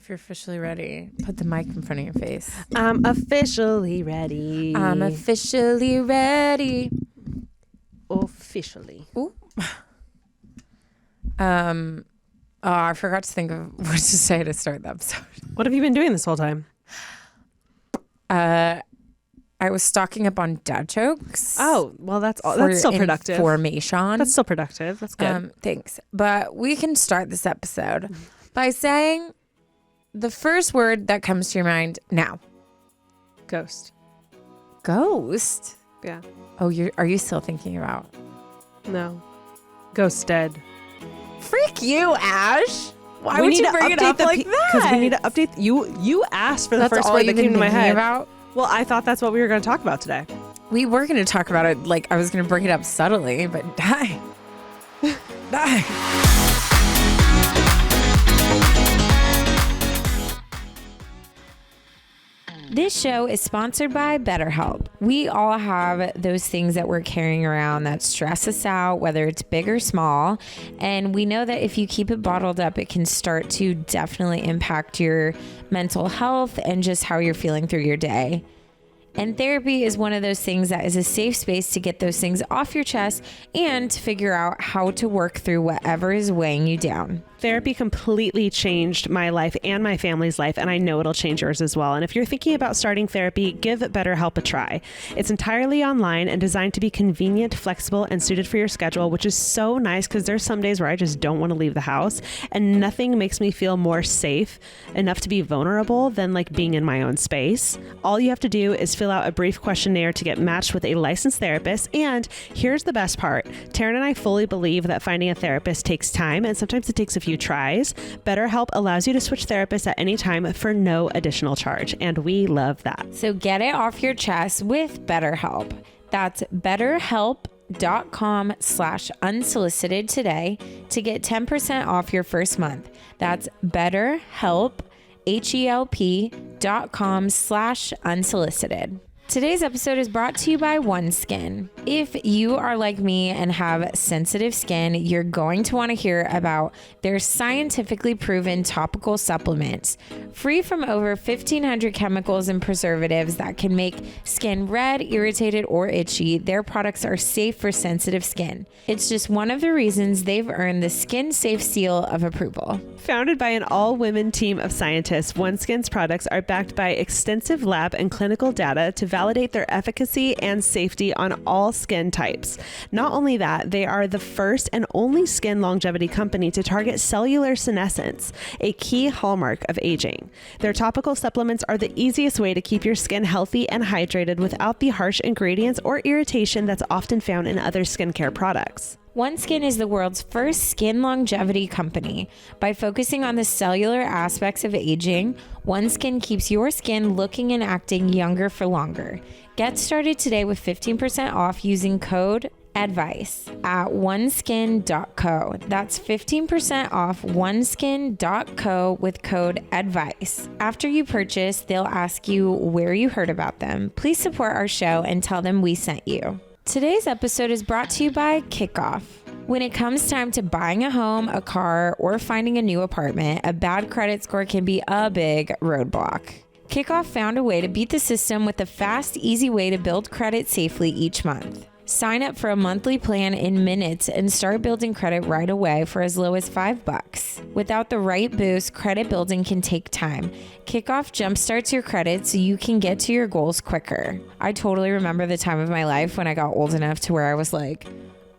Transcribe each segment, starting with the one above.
if you're officially ready, put the mic in front of your face. I'm officially ready. I'm officially ready. Officially. Ooh. I forgot to think of what to say to start the episode. What have you been doing this whole time? I was stocking up on dad jokes. Oh, well, that's still productive. Information. That's still productive. That's good. Thanks. But we can start this episode by saying the first word that comes to your mind now. Ghost. Ghost? Yeah. Oh, are you still thinking about? No. Ghosted. Freak you, Ash. Why would you bring it up like that? Because we need to update. You asked for the first word that came to my head. About? Well, I thought that's what we were going to talk about today. We were going to talk about it like I was going to bring it up subtly, but die. This show is sponsored by BetterHelp. We all have those things that we're carrying around that stress us out, whether it's big or small. And we know that if you keep it bottled up, it can start to definitely impact your mental health and just how you're feeling through your day. And therapy is one of those things that is a safe space to get those things off your chest and to figure out how to work through whatever is weighing you down. Therapy completely changed my life and my family's life, and I know it'll change yours as well. And if you're thinking about starting therapy, give BetterHelp a try. It's entirely online and designed to be convenient, flexible, and suited for your schedule, which is so nice because there's some days where I just don't want to leave the house, and nothing makes me feel more safe enough to be vulnerable than like being in my own space. All you have to do is fill out a brief questionnaire to get matched with a licensed therapist. And here's the best part. Taran and I fully believe that finding a therapist takes time, and sometimes it takes a few tries. BetterHelp allows you to switch therapists at any time for no additional charge, and we love that. So get it off your chest with BetterHelp. That's BetterHelp.com/unsolicited today to get 10% off your first month. That's BetterHelp, HELP.com/unsolicited. Today's episode is brought to you by OneSkin. If you are like me and have sensitive skin, you're going to want to hear about their scientifically proven topical supplements. Free from over 1,500 chemicals and preservatives that can make skin red, irritated, or itchy, their products are safe for sensitive skin. It's just one of the reasons they've earned the Skin Safe seal of approval. Founded by an all-women team of scientists, OneSkin's products are backed by extensive lab and clinical data to validate their efficacy and safety on all skin types. Not only that, they are the first and only skin longevity company to target cellular senescence, a key hallmark of aging. Their topical supplements are the easiest way to keep your skin healthy and hydrated without the harsh ingredients or irritation that's often found in other skincare products. OneSkin is the world's first skin longevity company. By focusing on the cellular aspects of aging, OneSkin keeps your skin looking and acting younger for longer. Get started today with 15% off using code ADVICE at oneskin.co. That's 15% off oneskin.co with code ADVICE. After you purchase, they'll ask you where you heard about them. Please support our show and tell them we sent you. Today's episode is brought to you by Kickoff. When it comes time to buying a home, a car, or finding a new apartment, a bad credit score can be a big roadblock. Kickoff found a way to beat the system with a fast, easy way to build credit safely each month. Sign up for a monthly plan in minutes and start building credit right away for as low as $5. Without the right boost, credit building can take time. Kickoff jumpstarts your credit so you can get to your goals quicker. I totally remember the time of my life when I got old enough to where I was like,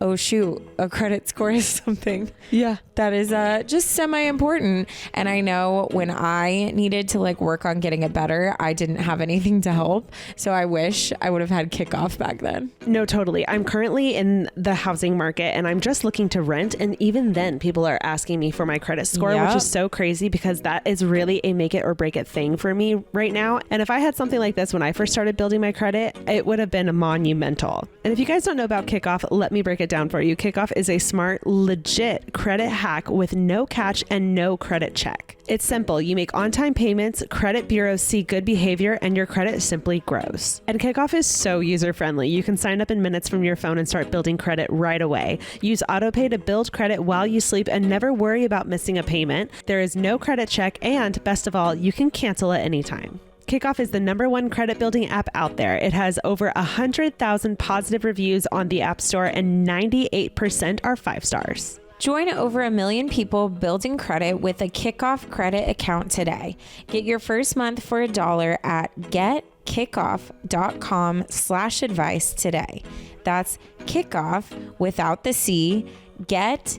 oh shoot, a credit score is something. Yeah. That is just semi-important. And I know when I needed to work on getting it better, I didn't have anything to help. So I wish I would have had Kickoff back then. No, totally. I'm currently in the housing market and I'm just looking to rent. And even then people are asking me for my credit score, which is so crazy because that is really a make it or break it thing for me right now. And if I had something like this when I first started building my credit, it would have been monumental. And if you guys don't know about Kickoff, let me break it down for you. Kickoff is a smart, legit credit hack with no catch and no credit check. It's simple. You make on-time payments, credit bureaus see good behavior, and your credit simply grows. And Kickoff is so user-friendly. You can sign up in minutes from your phone and start building credit right away. Use AutoPay to build credit while you sleep and never worry about missing a payment. There is no credit check, and best of all, you can cancel at any time. Kickoff is the #1 credit building app out there. It has over 100,000 positive reviews on the App Store and 98% are 5 stars. Join over 1 million people building credit with a Kickoff credit account today. Get your first month for $1 at getkickoff.com/advice today. That's Kickoff without the C. Get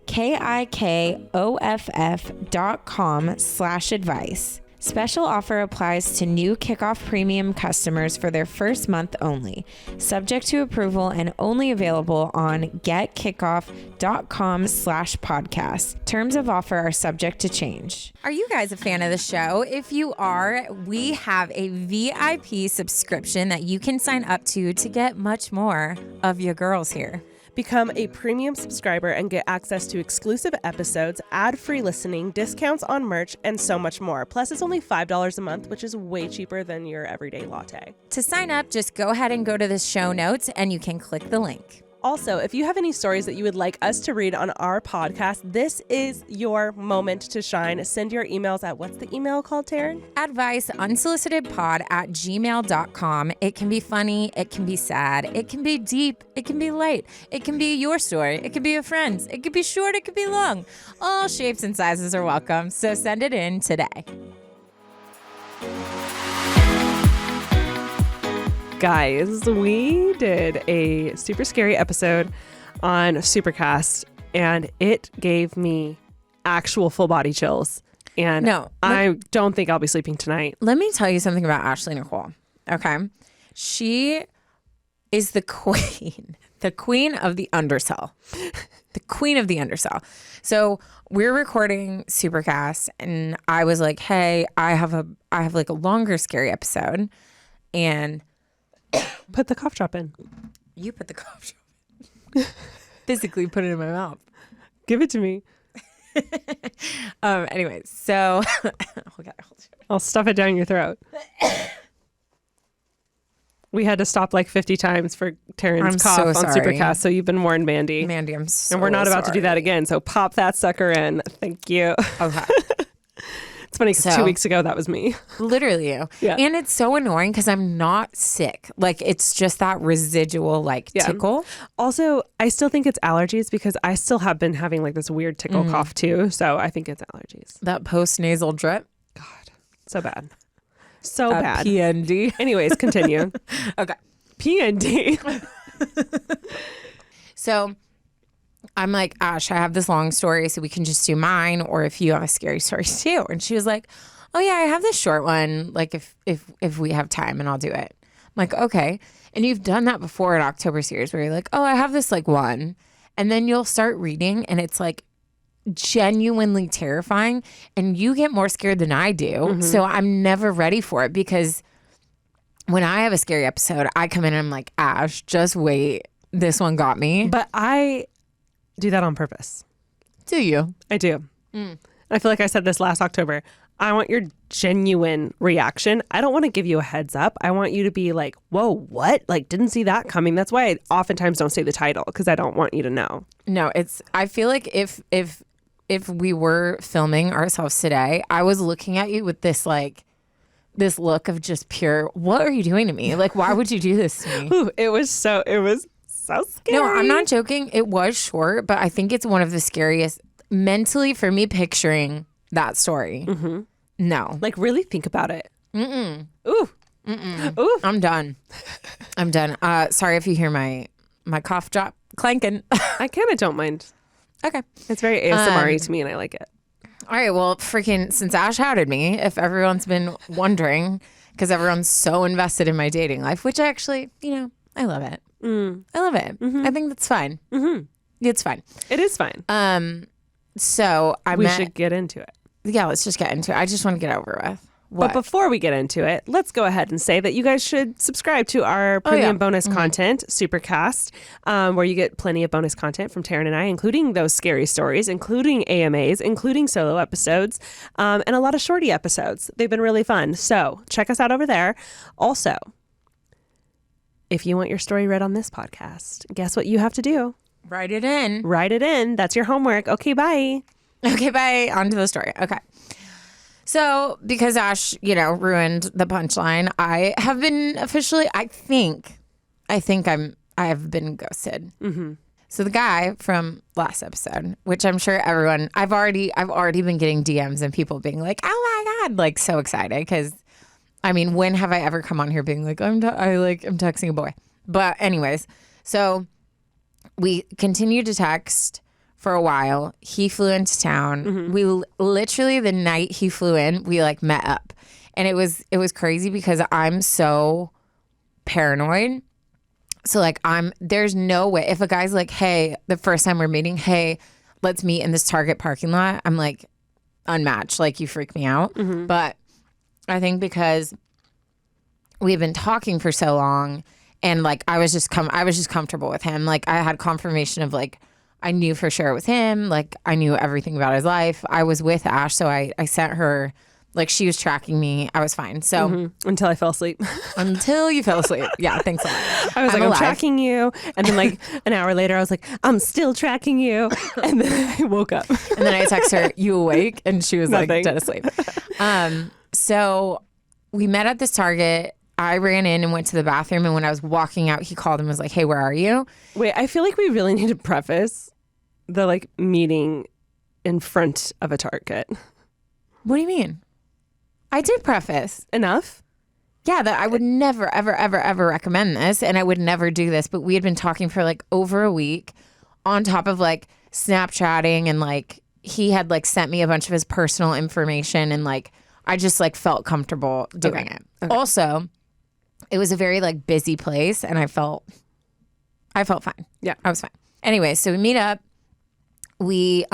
KIKOFF.com/advice. Special offer applies to new Kickoff Premium customers for their first month only. Subject to approval and only available on getkickoff.com/podcast. Terms of offer are subject to change. Are you guys a fan of the show? If you are, we have a VIP subscription that you can sign up to get much more of your girls here. Become a premium subscriber and get access to exclusive episodes, ad-free listening, discounts on merch, and so much more. Plus, it's only $5 a month, which is way cheaper than your everyday latte. To sign up, just go ahead and go to the show notes and you can click the link. Also, if you have any stories that you would like us to read on our podcast, this is your moment to shine. Send your emails at, what's the email called, Taryne? Advice, unsolicitedpod@gmail.com. It can be funny. It can be sad. It can be deep. It can be light. It can be your story. It can be a friend's. It could be short. It could be long. All shapes and sizes are welcome. So send it in today. Guys, we did a super scary episode on Supercast, and it gave me actual full body chills. And I don't think I'll be sleeping tonight. Let me tell you something about Ashley Nicole. Okay. She is the queen of the undersell. The queen of the undersell. So we're recording Supercast, and I was like, hey, I have like a longer scary episode, and put the cough drop in. You put the cough drop in. Physically put it in my mouth. Give it to me. Anyway, so okay, I'll stuff it down your throat. We had to stop like 50 times for Taryne's cough on Supercast, so you've been warned, Mandy. Mandy, I'm so And we're not about sorry. to do that again, so pop that sucker in. Thank you. Okay. It's funny because 2 weeks ago, that was me. Literally you. Yeah. And it's so annoying because I'm not sick. Like, it's just that residual, tickle. Also, I still think it's allergies because I still have been having like this weird tickle cough too. So I think it's allergies. That post-nasal drip. God, so bad. So bad. PND. Anyways, continue. Okay. PND. So I'm like, Ash, I have this long story, so we can just do mine, or if you have a scary story too. And she was like, oh yeah, I have this short one, like if we have time, and I'll do it. I'm like, okay. And you've done that before in October series where you're like, oh, I have this like one. And then you'll start reading and it's like genuinely terrifying, and you get more scared than I do. Mm-hmm. So I'm never ready for it, because when I have a scary episode, I come in and I'm like, Ash, just wait. This one got me. But I do that on purpose. Do you? I do. I feel like I said this last October. I want your genuine reaction. I don't want to give you a heads up. I want you to be like, whoa, what? Like, didn't see that coming. That's why I oftentimes don't say the title, because I don't want you to know. No, I feel like if we were filming ourselves today, I was looking at you with this look of just pure, what are you doing to me? Like, why would you do this to me? Ooh, it was so scary. No, I'm not joking. It was short, but I think it's one of the scariest mentally for me picturing that story. Mm-hmm. No. Like, really think about it. Mm-mm. Ooh. Mm-mm. Ooh. I'm done. Sorry if you hear my cough drop clanking. I kind of don't mind. Okay. It's very ASMR-y to me, and I like it. All right. Well, freaking, since Ash outed me, if everyone's been wondering, because everyone's so invested in my dating life, which I actually, I love it. I love it. Mm-hmm. I think that's fine. Mm-hmm. It's fine. It is fine. So we should get into it. Yeah, let's just get into it. I just want to get over with. But before we get into it, let's go ahead and say that you guys should subscribe to our premium bonus content, Supercast, where you get plenty of bonus content from Taran and I, including those scary stories, including AMAs, including solo episodes, and a lot of shorty episodes. They've been really fun. So check us out over there. Also, if you want your story read on this podcast, guess what you have to do? Write it in. Write it in. That's your homework. Okay, bye. Okay, bye. On to the story. Okay. So, because Ash, ruined the punchline, I have been officially, I think I have been ghosted. Mm-hmm. So the guy from last episode, which I'm sure everyone, I've already been getting DMs and people being like, oh my God, like so excited. Because, I mean, when have I ever come on here being like, I'm texting a boy. But anyways, so we continued to text for a while. He flew into town. Mm-hmm. We literally, the night he flew in, we like met up, and it was crazy because I'm so paranoid. So like there's no way if a guy's like, hey, the first time we're meeting, hey, let's meet in this Target parking lot, I'm like unmatched. Like you freak me out. Mm-hmm. But I think because we've been talking for so long, and like I was just comfortable with him. Like I had confirmation of like, I knew for sure it was him. Like I knew everything about his life. I was with Ash, so I sent her, like she was tracking me. I was fine. So until I fell asleep. Until you fell asleep. Yeah, thanks a lot. I was I'm tracking you. And then like an hour later, I was like, I'm still tracking you. And then I woke up. And then I text her, you awake? And she was like dead asleep. So we met at this Target. I ran in and went to the bathroom. And when I was walking out, he called and was like, hey, where are you? Wait, I feel like we really need to preface the like meeting in front of a Target. What do you mean? I did preface. Enough? Yeah, that I would never, ever, ever, ever recommend this, and I would never do this. But we had been talking for like over a week on top of like Snapchatting, and like he had like sent me a bunch of his personal information, and like I just like felt comfortable doing it. Okay. Also, it was a very like busy place, and I felt fine. Yeah, I was fine. Anyway, so we meet up. We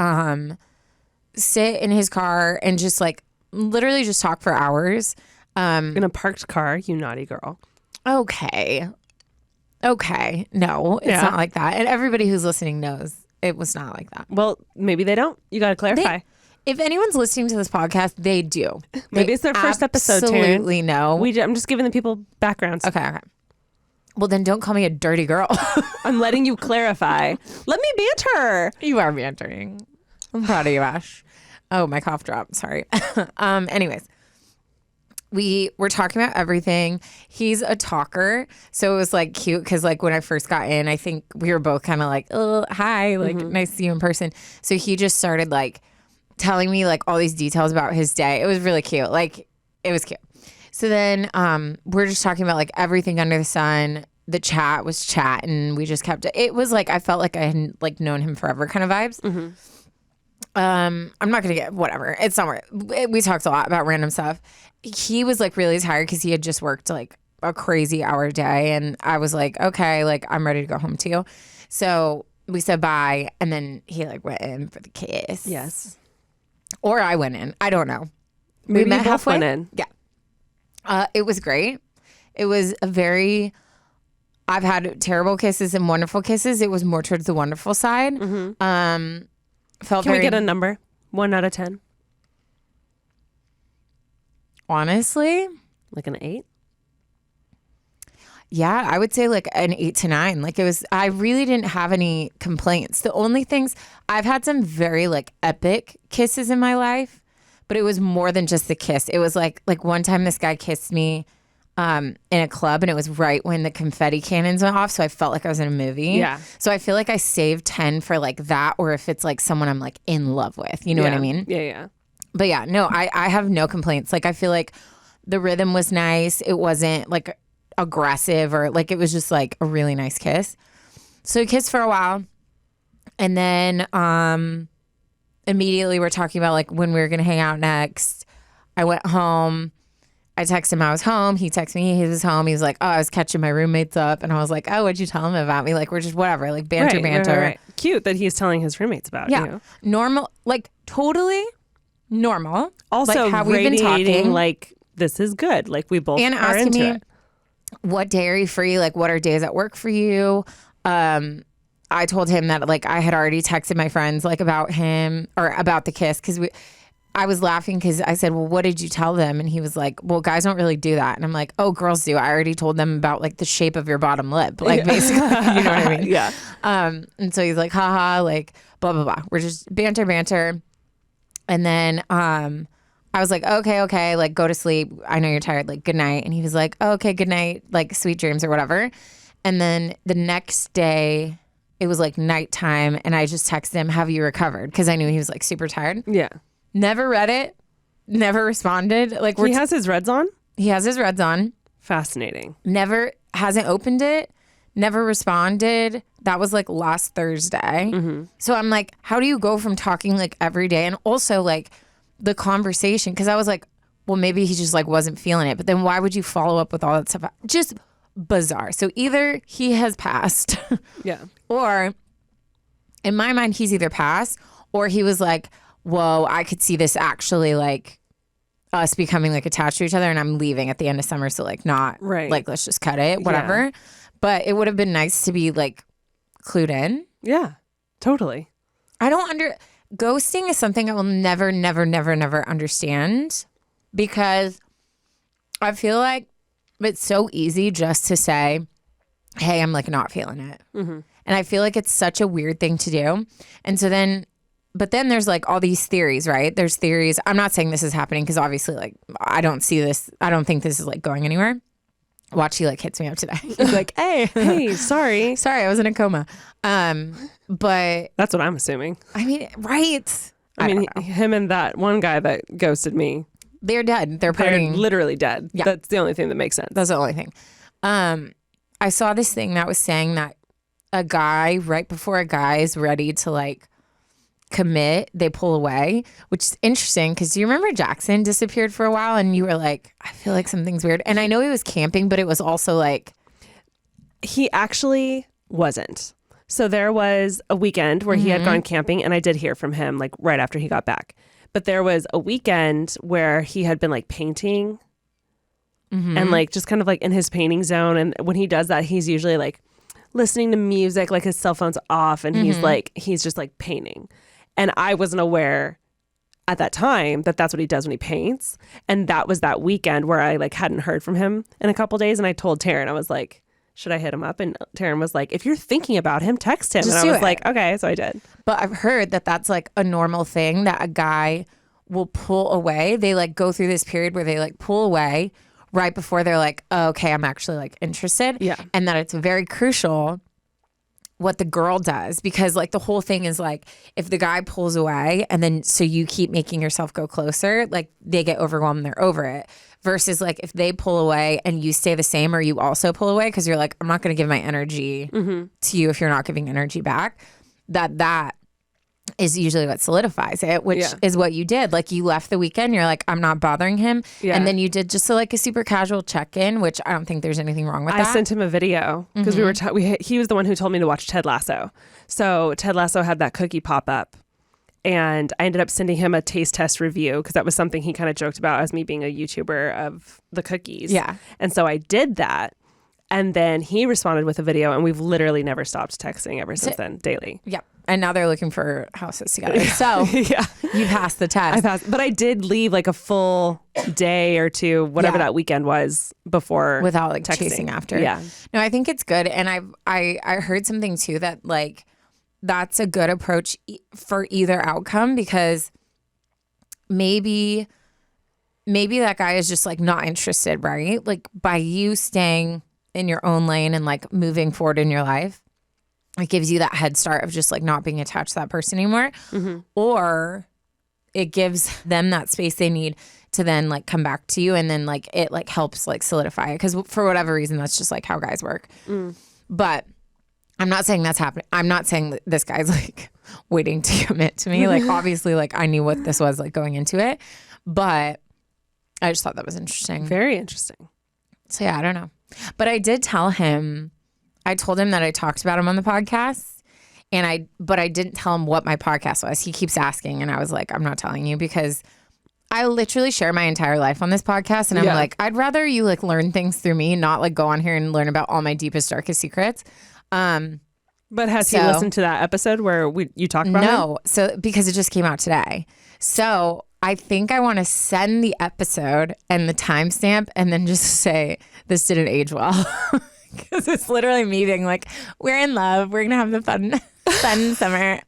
sit in his car and just like literally just talk for hours. In a parked car, you naughty girl. Okay. No, it's not like that. And everybody who's listening knows it was not like that. Well, maybe they don't. You got to clarify. If anyone's listening to this podcast, they do. Maybe it's their first episode, Taryne. Absolutely no. I'm just giving the people backgrounds. Okay. Well, then don't call me a dirty girl. I'm letting you clarify. Let me banter. You are bantering. I'm proud of you, Ash. Oh, my cough dropped. Sorry. Anyways, we were talking about everything. He's a talker. So it was like cute because like when I first got in, I think we were both kind of like, oh, hi, like nice to see you in person. So he just started like telling me like all these details about his day. It was really cute. Like it was cute. So then we're just talking about like everything under the sun. The chat was chat, and we just kept it was like I felt like I hadn't like known him forever kind of vibes. Mm-hmm. I'm not gonna get whatever. It's somewhere. We talked a lot about random stuff. He was like really tired because he had just worked like a crazy hour day, and I was like, okay, like I'm ready to go home too. So we said bye, and then he like went in for the kiss. Yes, or I went in. I don't know. Maybe we met halfway. Went in. Yeah, it was great. It was a very. I've had terrible kisses and wonderful kisses. It was more towards the wonderful side. Mm-hmm. Can we get a number? 1 out of 10? Honestly? Like an 8? Yeah, I would say like an 8 to 9. Like it was, I really didn't have any complaints. The only things, I've had some very like epic kisses in my life, but it was more than just the kiss. It was like one time this guy kissed me in a club, and it was right when the confetti cannons went off, so I felt like I was in a movie. Yeah. So I feel like I saved 10 for like that, or if it's like someone I'm like in love with, you know what I mean? Yeah. But yeah, no, I have no complaints. Like I feel like the rhythm was nice. It wasn't like aggressive, or like it was just like a really nice kiss. So we kissed for a while, and then immediately we're talking about like when we were gonna hang out next. I went home. I texted him I was home. He texted me he was home. He was like, oh, I was catching my roommates up. And I was like, oh, what'd you tell him about me? Like, we're just whatever, like banter. Right. Cute that he's telling his roommates about you. Normal, like totally normal. Also like how we've been talking. Like this is good. Like we both And are asking into me, it. what day are you free? Like, what are days at work for you? I told him that like I had already texted my friends like about him or about the kiss because I was laughing because I said, well, what did you tell them? And he was like, well, guys don't really do that. And I'm like, oh, girls do. I already told them about like the shape of your bottom lip. Like basically, you know what I mean? Yeah. And so he's like, haha, like blah, blah, blah. We're just banter. And then I was like, okay, like go to sleep. I know you're tired. Like good night. And he was like, oh, okay, good night. Like sweet dreams or whatever. And then the next day it was like nighttime and I just texted him, have you recovered? Because I knew he was like super tired. Yeah. Never read it. Never responded. Like He has his Reds on? he has his Reds on. Fascinating. Never hasn't opened it. Never responded. That was like last Thursday. So I'm like, how do you go from talking like every day and also like the conversation? Because I was like, well, maybe he just like wasn't feeling it. But then why would you follow up with all that stuff? Just bizarre. So either he has passed, Yeah. or in my mind, he's either passed or he was like, whoa, I could see this actually like us becoming like attached to each other and I'm leaving at the end of summer. So like not Right. like, let's just cut it, whatever. Yeah. But it would have been nice to be like clued in. Yeah. Totally. Ghosting is something I will never understand because I feel like it's so easy just to say, hey, I'm like not feeling it. And I feel like it's such a weird thing to do. And so then, but then there's like all these theories, right? There's theories. I'm not saying this is happening because obviously like I don't see this. I don't think this is like going anywhere. Watch, he like hits me up today. He's like, Hey, sorry. sorry, I was in a coma. But That's what I'm assuming. I mean, right. I mean, him and that one guy that ghosted me, They're dead. They're they're partying. literally dead. Yeah. That's the only thing that makes sense. That's the only thing. I saw this thing that was saying that a guy, right before a guy is ready to like commit, they pull away, which is interesting because do you remember Jackson disappeared for a while and you were like, I feel like something's weird. And I know he was camping, but it was also like, He actually wasn't. So there was a weekend where he had gone camping and I did hear from him like right after he got back. But there was a weekend where he had been like painting and like just kind of like in his painting zone. And when he does that, he's usually like listening to music, like his cell phone's off and he's just like painting. And I wasn't aware at that time that that's what he does when he paints. And that was that weekend where I like hadn't heard from him in a couple days. And I told Taryne, I was like, should I hit him up? And Taryne was like, if you're thinking about him, text him. Just and I do was it. like, okay, so I did. but I've heard that that's like a normal thing that a guy will pull away. They like go through this period where they like pull away right before they're like, oh, okay, I'm actually like interested. Yeah. And that it's very crucial what the girl does because like the whole thing is like if the guy pulls away and then so you keep making yourself go closer, like they get overwhelmed and they're over it versus like if they pull away and you stay the same or you also pull away because you're like, I'm not going to give my energy to you if you're not giving energy back, that is usually what solidifies it, which is what you did. Like you left the weekend, you're like, I'm not bothering him. Yeah. And then you did just like a super casual check-in, which I don't think there's anything wrong with that. I sent him a video because he was the one who told me to watch Ted Lasso. So Ted Lasso had that cookie pop up and I ended up sending him a taste test review because that was something he kind of joked about as me being a YouTuber of the cookies. Yeah. And so I did that. And then he responded with a video and we've literally never stopped texting ever since then, daily. Yep. And now they're looking for houses together. So Yeah. you passed the test. I passed, but I did leave like a full day or two, whatever that weekend was before without like texting. chasing after. Yeah. No, I think it's good. And I heard something too that like that's a good approach for either outcome because maybe that guy is just like not interested, right? Like by you staying in your own lane and like moving forward in your life, it gives you that head start of just like not being attached to that person anymore. Or it gives them that space they need to then like come back to you and then like it like helps like solidify it because for whatever reason that's just like how guys work. But I'm not saying that's happening. I'm not saying that this guy's like waiting to commit to me. Like obviously like I knew what this was like going into it, but I just thought that was interesting. Very interesting. So yeah, I don't know. But I did tell him, I told him that I talked about him on the podcast but I didn't tell him what my podcast was. He keeps asking and I was like, I'm not telling you because I literally share my entire life on this podcast, and I'm like, I'd rather you like learn things through me, not like go on here and learn about all my deepest, darkest secrets. But has he listened to that episode where you talked about No, so because it just came out today. So I think I want to send the episode and the timestamp and then just say this didn't age well. Because it's literally me being like, we're in love. We're going to have the fun summer.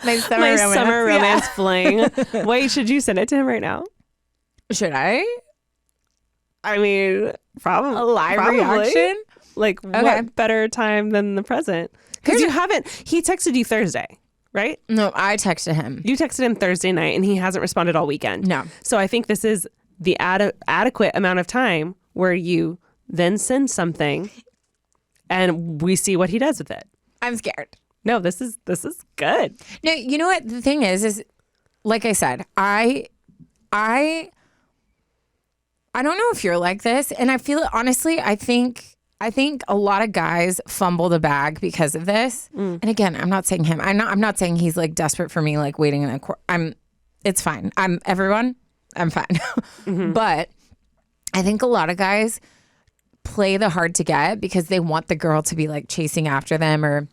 My summer romance fling. Wait, should you send it to him right now? Should I? I mean, probably. A live reaction? Like, what better time than the present? Because he texted you Thursday, right? No, I texted him. You texted him Thursday night and he hasn't responded all weekend. No. So I think this is the adequate amount of time where you then send something and we see what he does with it. I'm scared. No, this is good. No, you know what the thing is like I said, I don't know if you're like this, and I feel honestly, I think a lot of guys fumble the bag because of this. And again, I'm not saying him. I'm not saying he's like desperate for me, like waiting in the court. It's fine. I'm fine. But I think a lot of guys play the hard to get because they want the girl to be like chasing after them, or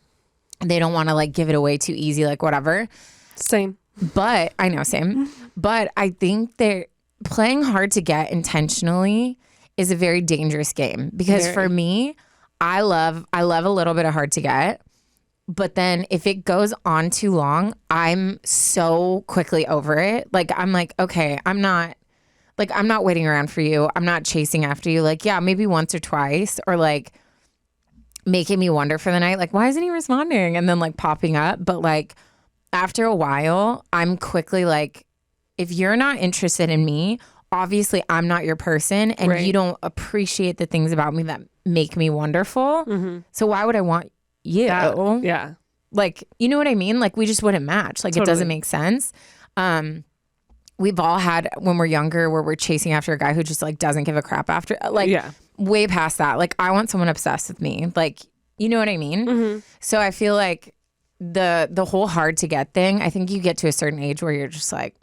they don't want to like give it away too easy, like whatever. Same. But I know, same. But I think they're playing hard to get intentionally is a very dangerous game because for me, I love a little bit of hard to get. But then if it goes on too long, I'm so quickly over it. Like, I'm like, okay, I'm not waiting around for you. I'm not chasing after you. Like, yeah, maybe once or twice, or like making me wonder for the night, like, why isn't he responding? And then like popping up. But like after a while, I'm quickly like, if you're not interested in me, obviously I'm not your person, and you don't appreciate the things about me that make me wonderful. So why would I want you? Yeah. Like, you know what I mean? Like, we just wouldn't match. Like, It doesn't make sense. We've all had, when we're younger, where we're chasing after a guy who just like doesn't give a crap after, like way past that. Like, I want someone obsessed with me. Like, you know what I mean? So I feel like the whole hard to get thing, I think you get to a certain age where you're just like,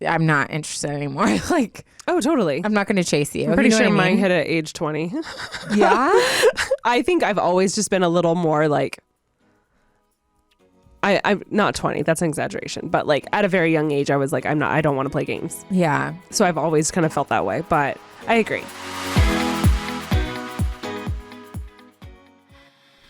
I'm not interested anymore. Like, oh, totally. I'm not going to chase you. I'm pretty sure what I mine mean? hit at age 20. Yeah. I think I've always just been a little more like, I'm not 20. That's an exaggeration. But like at a very young age, I was like, I don't want to play games. Yeah. So I've always kind of felt that way, but I agree.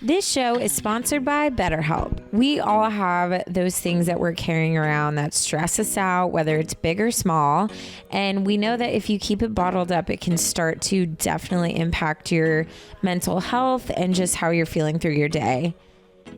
This show is sponsored by BetterHelp. We all have those things that we're carrying around that stress us out, whether it's big or small. And we know that if you keep it bottled up, it can start to definitely impact your mental health and just how you're feeling through your day.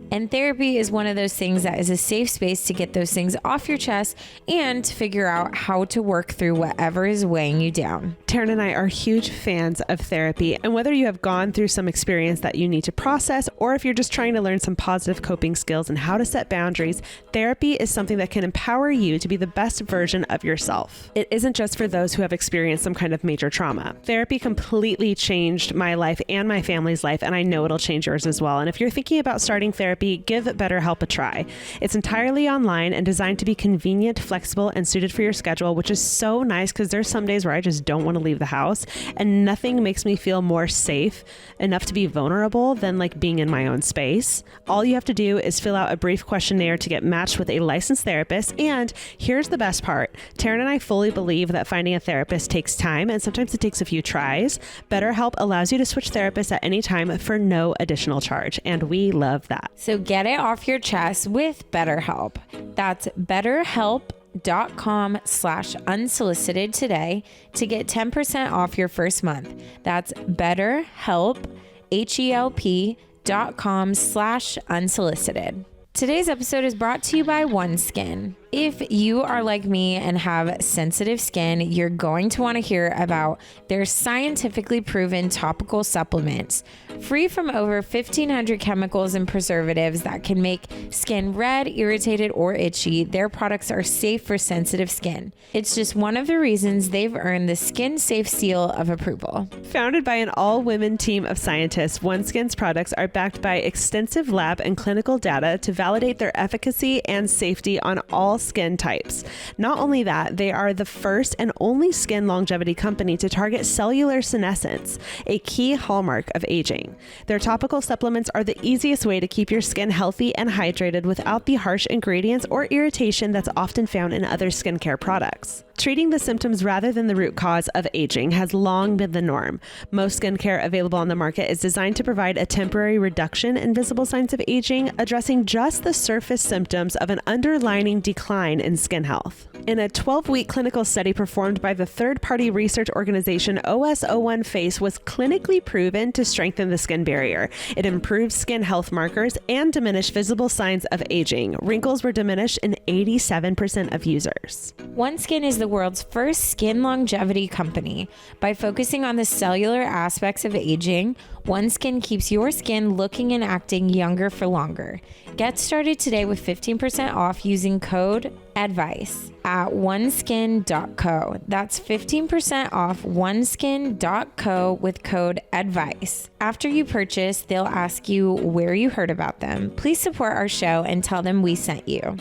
And therapy is one of those things that is a safe space to get those things off your chest and to figure out how to work through whatever is weighing you down. Taryne and I are huge fans of therapy, and whether you have gone through some experience that you need to process, or if you're just trying to learn some positive coping skills and how to set boundaries, therapy is something that can empower you to be the best version of yourself. It isn't just for those who have experienced some kind of major trauma. Therapy completely changed my life and my family's life, and I know it'll change yours as well. And if you're thinking about starting therapy, give BetterHelp a try. It's entirely online and designed to be convenient, flexible, and suited for your schedule, which is so nice because there's some days where I just don't want to leave the house, and nothing makes me feel more safe enough to be vulnerable than like being in my own space. All you have to do is fill out a brief questionnaire to get matched with a licensed therapist. And here's the best part. Taran and I fully believe that finding a therapist takes time, and sometimes it takes a few tries. BetterHelp allows you to switch therapists at any time for no additional charge, and we love that. So get it off your chest with BetterHelp. That's BetterHelp.com/unsolicited today to get 10% off your first month. That's BetterHelp, HELP.com/unsolicited. Today's episode is brought to you by OneSkin. If you are like me and have sensitive skin, you're going to want to hear about their scientifically proven topical supplements. Free from over 1,500 chemicals and preservatives that can make skin red, irritated, or itchy, their products are safe for sensitive skin. It's just one of the reasons they've earned the Skin Safe seal of approval. Founded by an all-women team of scientists, OneSkin's products are backed by extensive lab and clinical data to validate their efficacy and safety on all skin types. Not only that, they are the first and only skin longevity company to target cellular senescence, a key hallmark of aging. Their topical supplements are the easiest way to keep your skin healthy and hydrated without the harsh ingredients or irritation that's often found in other skincare products. Treating the symptoms rather than the root cause of aging has long been the norm. Most skincare available on the market is designed to provide a temporary reduction in visible signs of aging, addressing just the surface symptoms of an underlying decline in skin health. In a 12-week clinical study performed by the third-party research organization OS01 Face was clinically proven to strengthen the skin barrier. It improved skin health markers and diminished visible signs of aging. Wrinkles were diminished in 87% of users. OneSkin is the world's first skin longevity company. By focusing on the cellular aspects of aging, OneSkin keeps your skin looking and acting younger for longer. Get started today with 15% off using code ADVICE at oneskin.co. That's 15% off oneskin.co with code ADVICE. After you purchase, they'll ask you where you heard about them. Please support our show and tell them we sent you.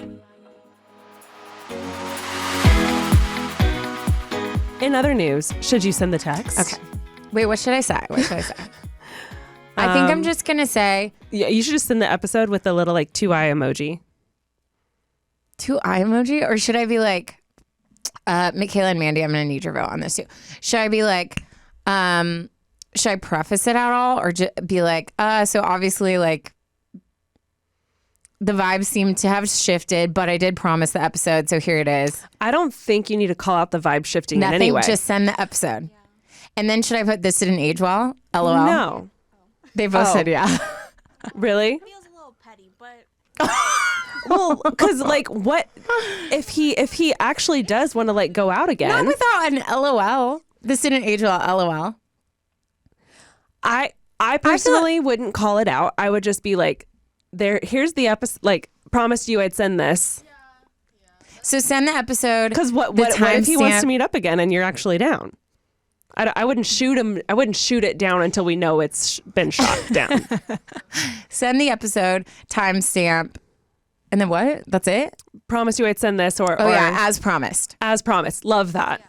In other news, should you send the text? Okay. Wait, what should I say? I think I'm just going to say... Yeah, you should just send the episode with the little like 2 eye emoji. 2 eye emoji? Or should I be like, Michaela and Mandy, I'm going to need your vote on this too. Should I be like, should I preface it at all? Or be like, so obviously like the vibes seem to have shifted, but I did promise the episode, so here it is. I don't think you need to call out the vibe shifting Nothing, in any way. Just send the episode. And then should I put this didn't age well? LOL. No. They both said yeah. Really? It feels a little petty, but Well, because like, what if he actually does want to like go out again? Not without an LOL. This didn't age well. LOL. I personally wouldn't call it out. I would just be like, here's the episode. Like, promised you I'd send this. So send the episode. Because what if he wants to meet up again and you're actually down? I wouldn't shoot him. I wouldn't shoot it down until we know it's been shot down. Send the episode, timestamp, and then what? That's it? Promise you I'd send this or yeah, as promised. As promised. Love that.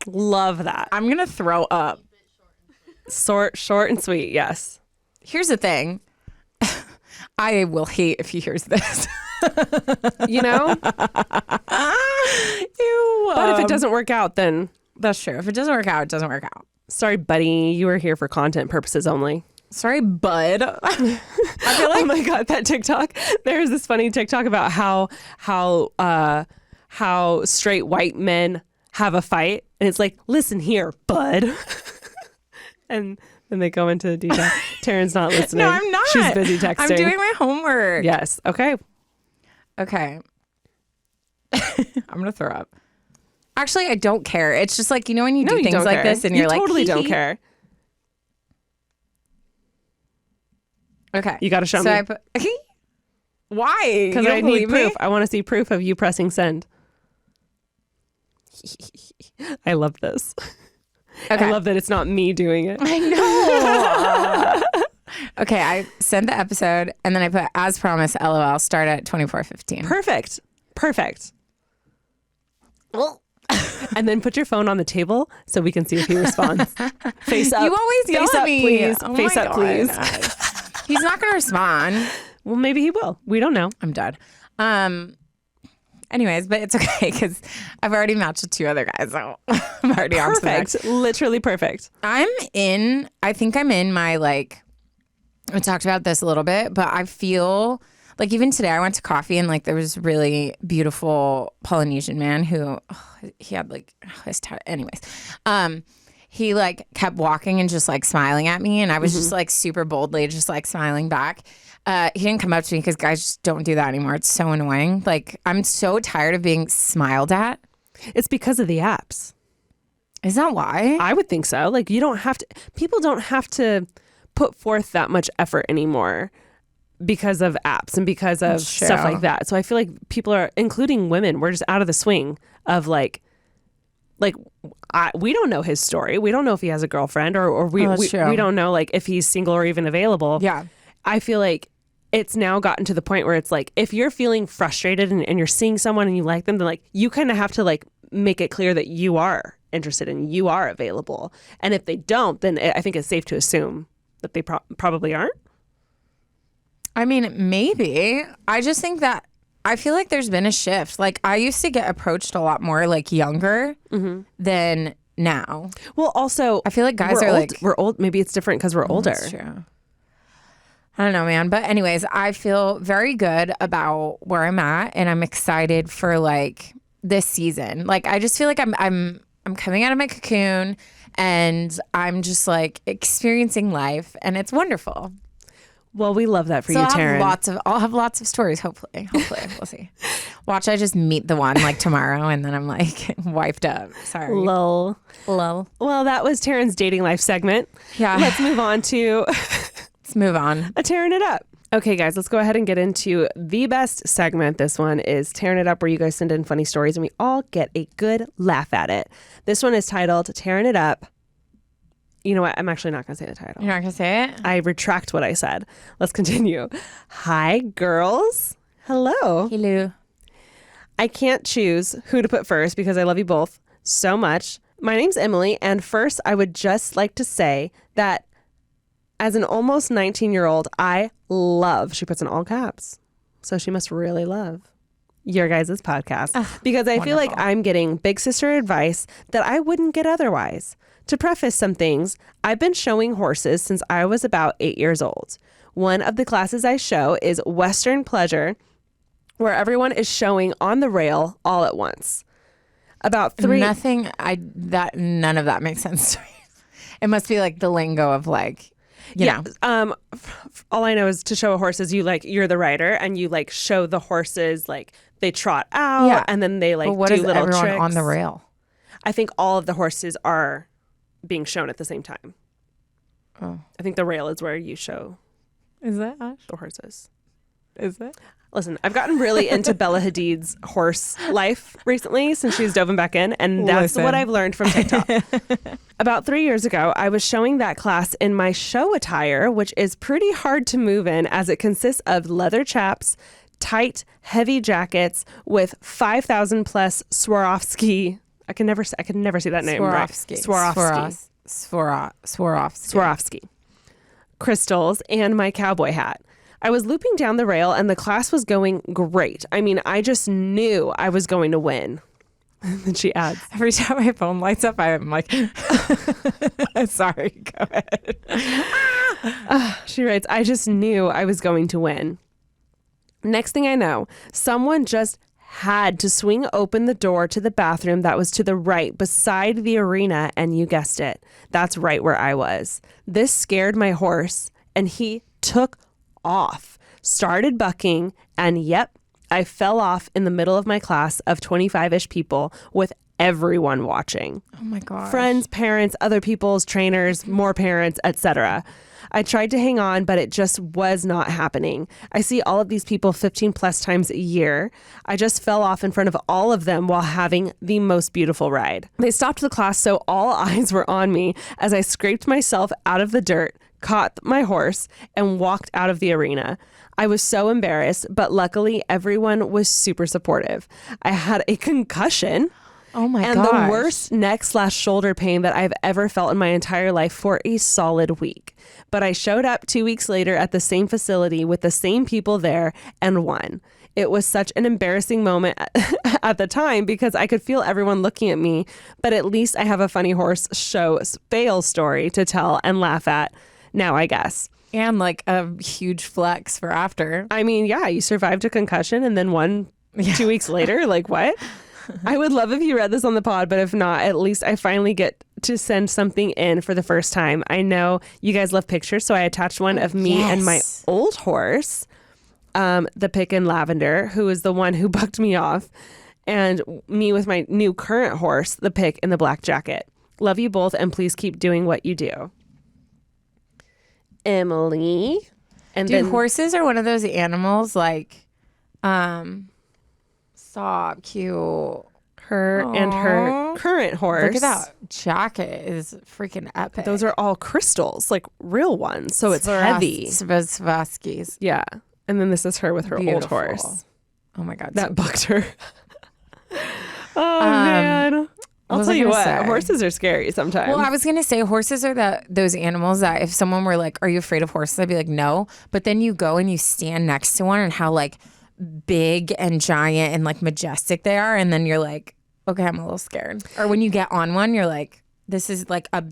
Love that. I'm going to throw up. Short and sweet. Yes. Here's the thing. I will hate if he hears this. You know? But if it doesn't work out, then... That's true. If it doesn't work out, it doesn't work out. Sorry, buddy. You were here for content purposes only. Sorry, bud. I feel like, oh my God, that TikTok. There's this funny TikTok about how straight white men have a fight. And it's like, listen here, bud. And then they go into detail. Taran's not listening. No, I'm not. She's busy texting. I'm doing my homework. Yes. Okay. Okay. I'm going to throw up. Actually, I don't care. It's just like, you know, when you do things like this and you're like, totally don't care. Okay. You got to show me. Why? Because I need proof. I want to see proof of you pressing send. I love this. Okay. I love that it's not me doing it. I know. Okay, I sent the episode and then I put, as promised, LOL, start at 24:15. Perfect. Well. And then put your phone on the table so we can see if he responds. Face up. You always yell at me. Please. Oh Face up, please. He's not going to respond. Well, maybe he will. We don't know. I'm done. Anyways, but it's okay because I've already matched with 2 other guys, so I'm already on to the next. Literally perfect. I think I'm in my, like, we talked about this a little bit, but I feel like even today I went to coffee and like there was a really beautiful Polynesian man who he had like his anyways. He like kept walking and just like smiling at me and I was just like super boldly just like smiling back. He didn't come up to me because guys just don't do that anymore. It's so annoying. Like I'm so tired of being smiled at. It's because of the apps. Is that why? I would think so. Like people don't have to put forth that much effort anymore because of apps and because of stuff like that. So I feel like people are, including women, we're just out of the swing of like we don't know his story. We don't know if he has a girlfriend or we don't know like if he's single or even available. Yeah. I feel like it's now gotten to the point where it's like, if you're feeling frustrated and you're seeing someone and you like them, then like you kind of have to like make it clear that you are interested and you are available. And if they don't, then I think it's safe to assume that they probably aren't. I mean, maybe. I just think that I feel like there's been a shift. Like I used to get approached a lot more like younger than now. Well, also, I feel like guys are like, we're old. Maybe it's different because we're older. That's true. I don't know, man. But anyways, I feel very good about where I'm at, and I'm excited for like this season. Like I just feel like I'm coming out of my cocoon, and I'm just like experiencing life, and it's wonderful. Well, we love that for you, Taryne. I'll have lots of stories. Hopefully, we'll see. Watch, I just meet the one like tomorrow, and then I'm like wiped up. Sorry. Lol. Well, that was Taryne's dating life segment. Yeah. Let's move on to. Let's move on. Tearing it up. Okay, guys, let's go ahead and get into the best segment. This one is Tearing It Up, where you guys send in funny stories and we all get a good laugh at it. This one is titled Tearing It Up. You know what? I'm actually not going to say the title. You're not going to say it? I retract what I said. Let's continue. Hi, girls. Hello. Hello. I can't choose who to put first because I love you both so much. My name's Emily, and first I would just like to say that as an almost 19-year-old, I love, she puts in all caps, so she must really love your guys' podcast because I feel like I'm getting big sister advice that I wouldn't get otherwise. To preface some things, I've been showing horses since I was about 8 years old. One of the classes I show is Western Pleasure, where everyone is showing on the rail all at once. About three... None of that makes sense to me. It must be like the lingo of like... You know. All I know is to show a horse is you're the rider and you like show the horses like they trot out and then they like what do is little everyone tricks on the rail. I think all of the horses are being shown at the same time. Oh, I think the rail is where you show. Is that the horses? Is it? Listen, I've gotten really into Bella Hadid's horse life recently since she's dove back in, and that's what I've learned from TikTok. About 3 years ago, I was showing that class in my show attire, which is pretty hard to move in as it consists of leather chaps, tight, heavy jackets with 5,000 plus Swarovski. I can never say that name right. Swarovski. Crystals and my cowboy hat. I was looping down the rail and the class was going great. I mean, I just knew I was going to win. And she adds, every time my phone lights up, I'm like, sorry, go ahead. She writes, I just knew I was going to win. Next thing I know, someone just had to swing open the door to the bathroom that was to the right beside the arena. And you guessed it. That's right where I was. This scared my horse and he took off, started bucking, and yep, I fell off in the middle of my class of 25-ish people with everyone watching. Oh my God. Friends, parents, other people's trainers, more parents, etc. I tried to hang on, but it just was not happening. I see all of these people 15 plus times a year. I just fell off in front of all of them while having the most beautiful ride. They stopped the class, so all eyes were on me as I scraped myself out of the dirt, caught my horse, and walked out of the arena. I was so embarrassed, but luckily everyone was super supportive. I had a concussion. Oh my God. And the worst neck/shoulder pain that I've ever felt in my entire life for a solid week. But I showed up 2 weeks later at the same facility with the same people there and won. It was such an embarrassing moment at the time because I could feel everyone looking at me, but at least I have a funny horse show fail story to tell and laugh at now, I guess. And like a huge flex for after. I mean, yeah, you survived a concussion and then won 2 weeks later. Like what? I would love if you read this on the pod, but if not, at least I finally get to send something in for the first time. I know you guys love pictures, so I attached one of me and my old horse, the pick in lavender, who is the one who bucked me off, and me with my new current horse, the pick in the black jacket. Love you both, and please keep doing what you do. Emily. And Dude, horses are one of those animals like, stop, cute. Her and her current horse. Look at that jacket is freaking epic. Those are all crystals, like real ones. So it's heavy. Swarovskis. Yeah. And then this is her with her old horse. Oh my God. That bucked her. Oh, man. I'll tell you what, horses are scary sometimes. Well, I was going to say horses are those animals that if someone were like, are you afraid of horses? I'd be like, no. But then you go and you stand next to one and how like big and giant and like majestic they are. And then you're like, okay, I'm a little scared. Or when you get on one, you're like, this is like a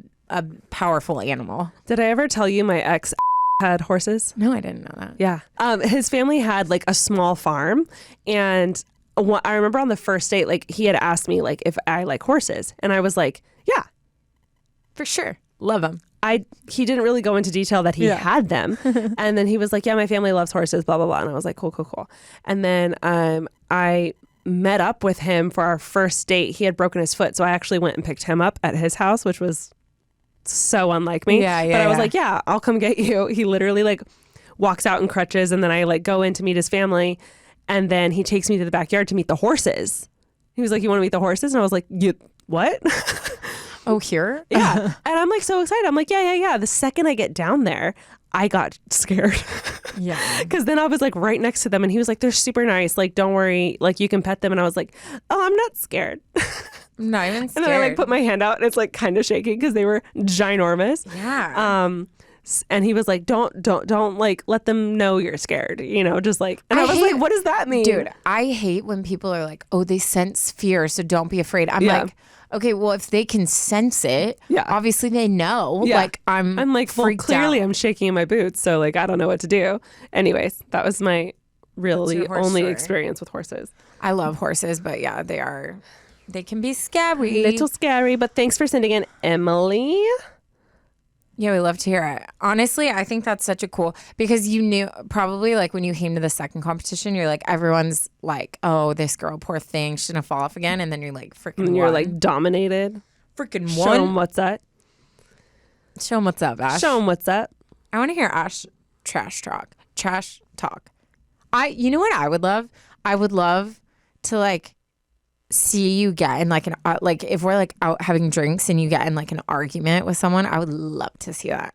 powerful animal. Did I ever tell you my ex had horses? No, I didn't know that. Yeah. His family had like a small farm, and I remember on the first date, like he had asked me like if I like horses, and I was like, yeah, for sure. Love them. He didn't really go into detail that he had them. And then he was like, yeah, my family loves horses, blah, blah, blah. And I was like, cool. And then I met up with him for our first date. He had broken his foot. So I actually went and picked him up at his house, which was so unlike me. But I was like, yeah, I'll come get you. He literally like walks out in crutches, and then I like go in to meet his family. And then he takes me to the backyard to meet the horses. He was like, you want to meet the horses? And I was like, what? Oh, here? Yeah. And I'm like so excited. I'm like, yeah. The second I get down there, I got scared. Yeah. Because then I was like right next to them, and he was like, they're super nice. Like, don't worry. Like, you can pet them. And I was like, oh, I'm not scared. I'm not even scared. And then I like put my hand out, and it's like kind of shaking because they were ginormous. Yeah. And he was like, don't like let them know you're scared, just like, and I was like, what does that mean? Dude, I hate when people are like, oh, they sense fear, so don't be afraid. I'm like, okay, well, if they can sense it, obviously they know. Yeah. Like I'm like, well, clearly out. I'm shaking in my boots, so like I don't know what to do. Anyways, that was my really only experience with horses. I love horses, but yeah, they can be scary. Little scary, but thanks for sending in, Emily. Yeah, we love to hear it. Honestly, I think that's such a cool, because you knew probably like when you came to the second competition, you're like, everyone's like, oh, this girl, poor thing, she's gonna fall off again. And then you're like, freaking and you're like dominated. Freaking Show them what's up. Show them what's up, Ash. Show them what's up. I want to hear Ash trash talk. You know what I would love? I would love to like see you get in like like if we're like out having drinks and you get in like an argument with someone. I would love to see that.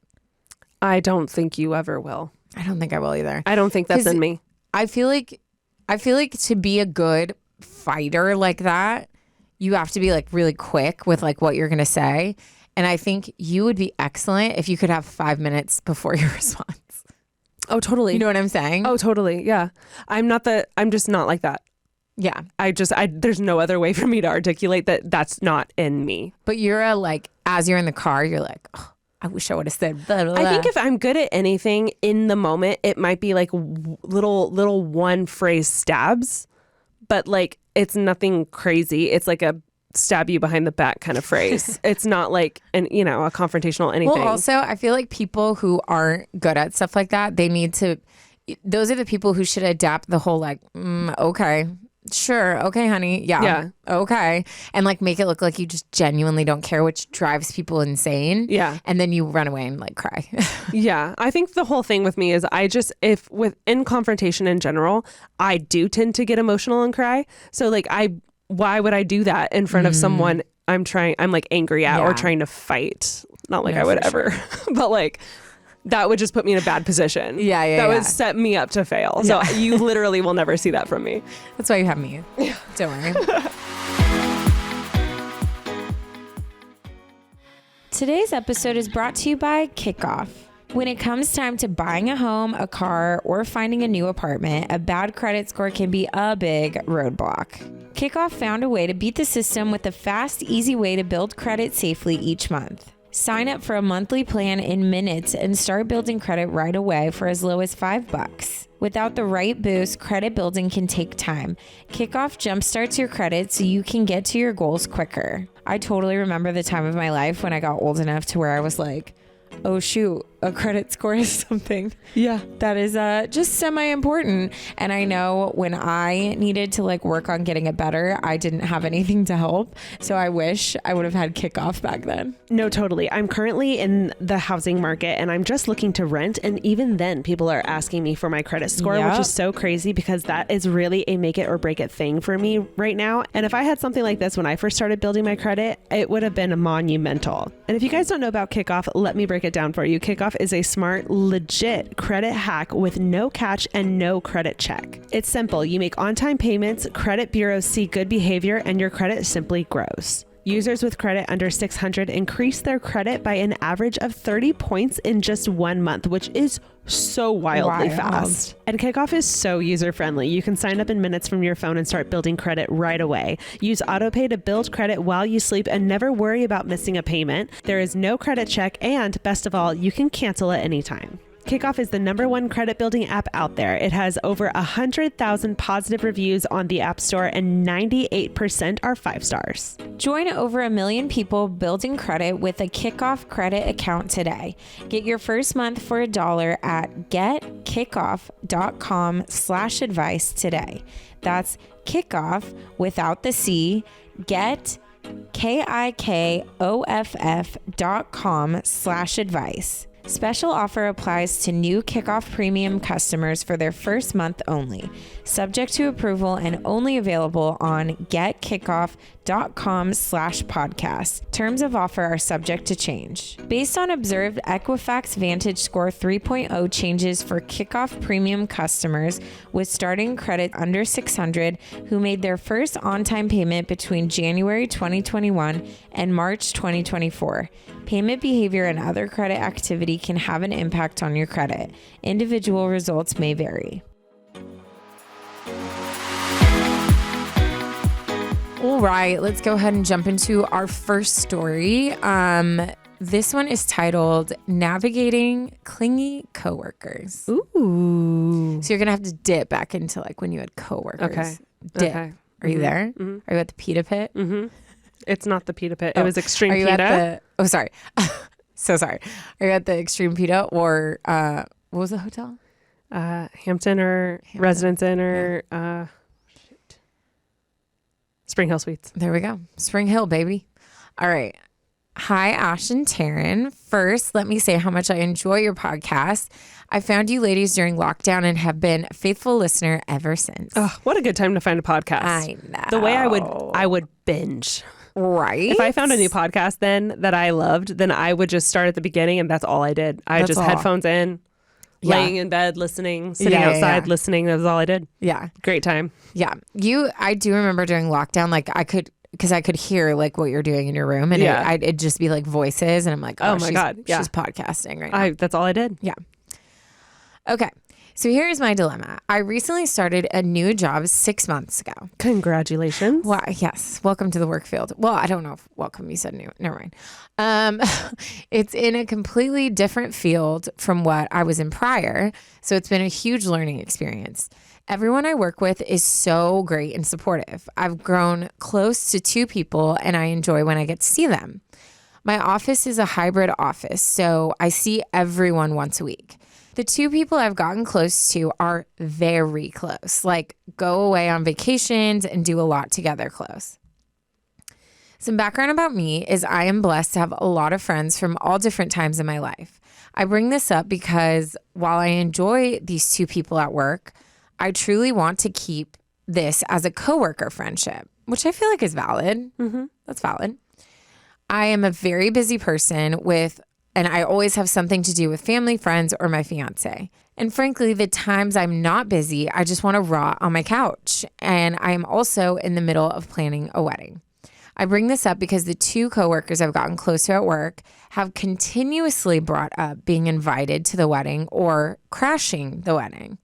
I don't think you ever will. I don't think I will either. I don't think that's in me. I feel like to be a good fighter like that, you have to be like really quick with like what you're gonna say. And I think you would be excellent if you could have 5 minutes before your response. Oh, totally. You know what I'm saying? Oh, totally. Yeah. I'm just not like that. Yeah. There's no other way for me to articulate that. That's not in me. But you're like, as you're in the car, you're like, oh, I wish I would have said blah, blah, blah. I think if I'm good at anything in the moment, it might be like little one phrase stabs, but like it's nothing crazy. It's like a stab you behind the back kind of phrase. It's not like a confrontational anything. Well, also, I feel like people who aren't good at stuff like that, those are the people who should adapt the whole like, okay. Sure. Okay, honey. Yeah. Okay. And like make it look like you just genuinely don't care, which drives people insane. Yeah. And then you run away and like cry. Yeah. I think the whole thing with me is in confrontation in general, I do tend to get emotional and cry. So like why would I do that in front of someone I'm like angry at or trying to fight? Not like I would ever, but like that would just put me in a bad position. That would set me up to fail. So you literally will never see that from me. That's why you have me. Don't worry. Today's episode is brought to you by Kickoff. When it comes time to buying a home, a car, or finding a new apartment, a bad credit score can be a big roadblock. Kickoff found a way to beat the system with a fast, easy way to build credit safely each month. Sign up for a monthly plan in minutes and start building credit right away for as low as $5. Without the right boost, credit building can take time. Kickoff jumpstarts your credit so you can get to your goals quicker. I totally remember the time of my life when I got old enough to where I was like, oh shoot, a credit score is something that is just semi-important. And I know when I needed to like work on getting it better, I didn't have anything to help. So I wish I would have had Kickoff back then. No, totally. I'm currently in the housing market and I'm just looking to rent. And even then people are asking me for my credit score, which is so crazy because that is really a make it or break it thing for me right now. And if I had something like this when I first started building my credit, it would have been monumental. And if you guys don't know about Kickoff, let me break it down for you. Kickoff Kickoff is a smart, legit credit hack with no catch and no credit check. It's simple. You make on-time payments, credit bureaus see good behavior, and your credit simply grows. Users with credit under 600 increase their credit by an average of 30 points in just 1 month, which is so wildly fast. And Kickoff is so user-friendly. You can sign up in minutes from your phone and start building credit right away. Use AutoPay to build credit while you sleep and never worry about missing a payment. There is no credit check, and best of all, you can cancel at any time. Kickoff is the #1 credit building app out there. It has over 100,000 positive reviews on the App Store and 98% are 5 stars. Join over 1 million people building credit with a Kickoff credit account today. Get your first month for $1 at getkickoff.com/advice today. That's Kickoff without the C. Get KIKOFF.com/advice. Special offer applies to new Kickoff Premium customers for their first month only. Subject to approval and only available on getkickoff.com/podcast. Terms of offer are subject to change. Based on observed Equifax Vantage Score 3.0 changes for Kickoff Premium customers with starting credit under 600 who made their first on-time payment between January 2021 and March 2024. Payment behavior and other credit activity can have an impact on your credit. Individual results may vary. All right, let's go ahead and jump into our first story. This one is titled Navigating Clingy Coworkers. Ooh. So you're going to have to dip back into like when you had coworkers. Okay. Dip. Okay. Are you there? Mm-hmm. Are you at the pita pit? Mm-hmm. It's not the pita pit. It was Extreme Pita. Sorry. So sorry. Are you at the Extreme Pita or what was the hotel? Hampton or Residence Inn or Spring Hill Suites. There we go. Spring Hill, baby. All right. Hi, Ash and Taran. First, let me say how much I enjoy your podcast. I found you ladies during lockdown and have been a faithful listener ever since. Oh, what a good time to find a podcast. I know. The way I would binge. Right. If I found a new podcast then that I loved, then I would just start at the beginning and that's all I did. Headphones in, laying in bed, listening, sitting outside, listening. That was all I did. Yeah. Great time. Yeah. I do remember during lockdown, like I could hear like what you're doing in your room and it'd just be like voices and I'm like, oh my God. Yeah. She's podcasting right now. That's all I did. Yeah. Okay. So here's my dilemma. I recently started a new job 6 months ago. Congratulations. Well, yes. Welcome to the work field. Well, I don't know if welcome, you said new. Never mind. It's in a completely different field from what I was in prior. So it's been a huge learning experience. Everyone I work with is so great and supportive. I've grown close to 2 people and I enjoy when I get to see them. My office is a hybrid office, so I see everyone once a week. The 2 people I've gotten close to are very close, like go away on vacations and do a lot together close. Some background about me is I am blessed to have a lot of friends from all different times in my life. I bring this up because while I enjoy these 2 people at work, I truly want to keep this as a coworker friendship, which I feel like is valid. Mm-hmm. That's valid. I am a very busy person and I always have something to do with family, friends, or my fiance. And frankly, the times I'm not busy, I just want to rot on my couch. And I am also in the middle of planning a wedding. I bring this up because the 2 coworkers I've gotten close to at work have continuously brought up being invited to the wedding or crashing the wedding.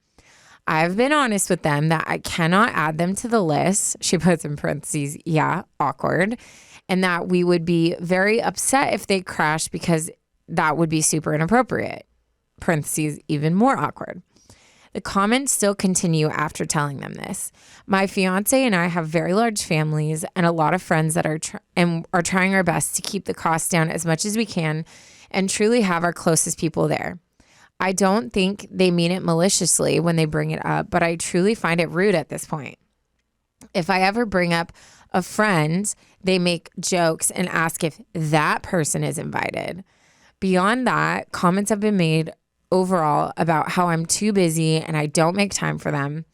I've been honest with them that I cannot add them to the list. She puts in parentheses, awkward. And that we would be very upset if they crashed because that would be super inappropriate. Parentheses, even more awkward. The comments still continue after telling them this. My fiance and I have very large families and a lot of friends that are trying our best to keep the costs down as much as we can and truly have our closest people there. I don't think they mean it maliciously when they bring it up, but I truly find it rude at this point. If I ever bring up a friend, they make jokes and ask if that person is invited. Beyond that, comments have been made overall about how I'm too busy and I don't make time for them.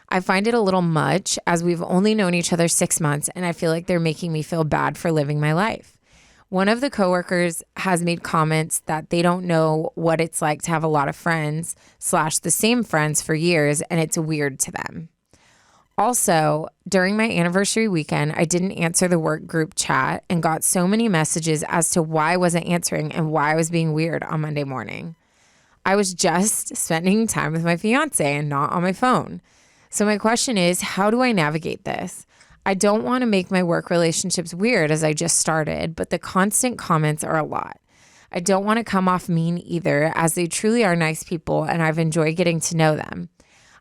I find it a little much as we've only known each other 6 months and I feel like they're making me feel bad for living my life. One of the coworkers has made comments that they don't know what it's like to have a lot of friends / the same friends for years, and it's weird to them. Also, during my anniversary weekend, I didn't answer the work group chat and got so many messages as to why I wasn't answering and why I was being weird on Monday morning. I was just spending time with my fiance and not on my phone. So my question is, how do I navigate this? I don't want to make my work relationships weird as I just started, but the constant comments are a lot. I don't want to come off mean either, as they truly are nice people and I've enjoyed getting to know them.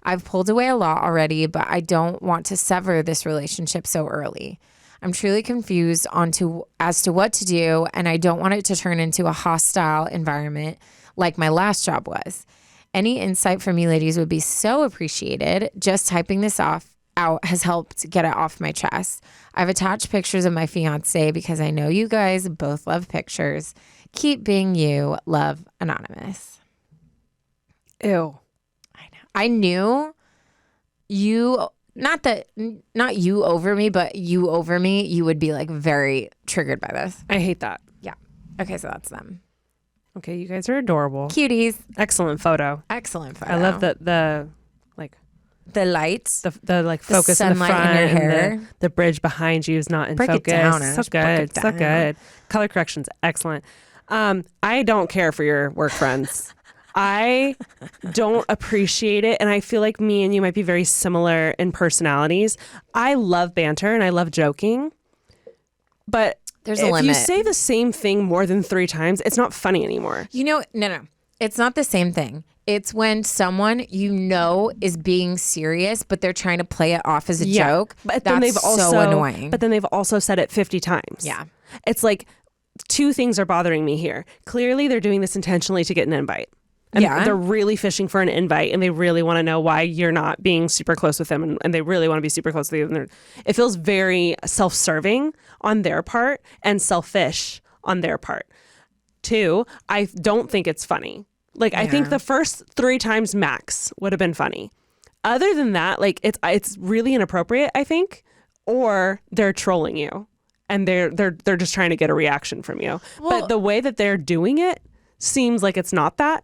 I've pulled away a lot already, but I don't want to sever this relationship so early. I'm truly confused as to what to do, and I don't want it to turn into a hostile environment like my last job was. Any insight from you ladies would be so appreciated. Just typing this out has helped get it off my chest. I've attached pictures of my fiance because I know you guys both love pictures. Keep being you. Love, Anonymous. Ew. I knew you, not you over me, but you over me, you would be like very triggered by this. I hate that. Yeah. Okay, so that's them. Okay, you guys are adorable. Cuties. Excellent photo. Excellent photo. I love the lights. The like focus in the sunlight front in your and hair. the bridge behind you is not in Break it focus. down, So Ash. Break good. it So down. good. Color correction's excellent. I don't care for your work friends. I don't appreciate it. And I feel like me and you might be very similar in personalities. I love banter and I love joking. But There's a if limit. you say the same thing more than 3 times, it's not funny anymore. No. It's not the same thing. It's when someone is being serious, but they're trying to play it off as a joke. But That's then they've so annoying. But then they've also said it 50 times. Yeah. It's like 2 things are bothering me here. Clearly, they're doing this intentionally to get an invite. And they're really fishing for an invite, and they really want to know why you're not being super close with them, and they really want to be super close with you. And it feels very self-serving on their part and selfish on their part. 2, I don't think it's funny. Like, I think the first 3 times max would have been funny. Other than that, like, it's really inappropriate, I think, or they're trolling you, and they're just trying to get a reaction from you. But the way that they're doing it seems like it's not that.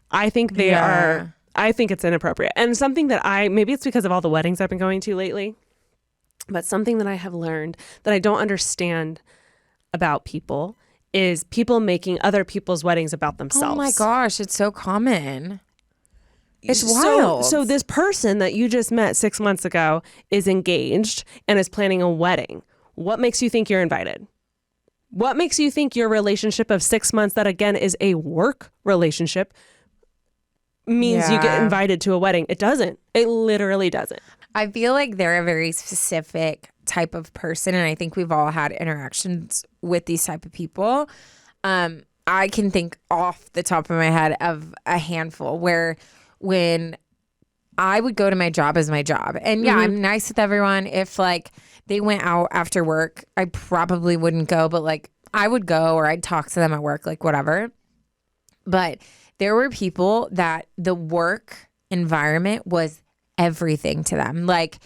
I think they are. I think it's inappropriate. And something that maybe it's because of all the weddings I've been going to lately, but something that I have learned that I don't understand about people is people making other people's weddings about themselves. Oh my gosh, it's so common. It's wild. So this person that you just met 6 months ago is engaged and is planning a wedding. What makes you think you're invited? What makes you think your relationship of 6 months, that again is a work relationship, means you get invited to a wedding? It doesn't. It literally doesn't. I feel like they're a very specific type of person, and I think we've all had interactions with these type of people. I can think off the top of my head of a handful where when I would go to my job as my job, and I'm nice with everyone. If like they went out after work, I probably wouldn't go, but like I would go, or I'd talk to them at work, like whatever. But there were people that the work environment was everything to them. Like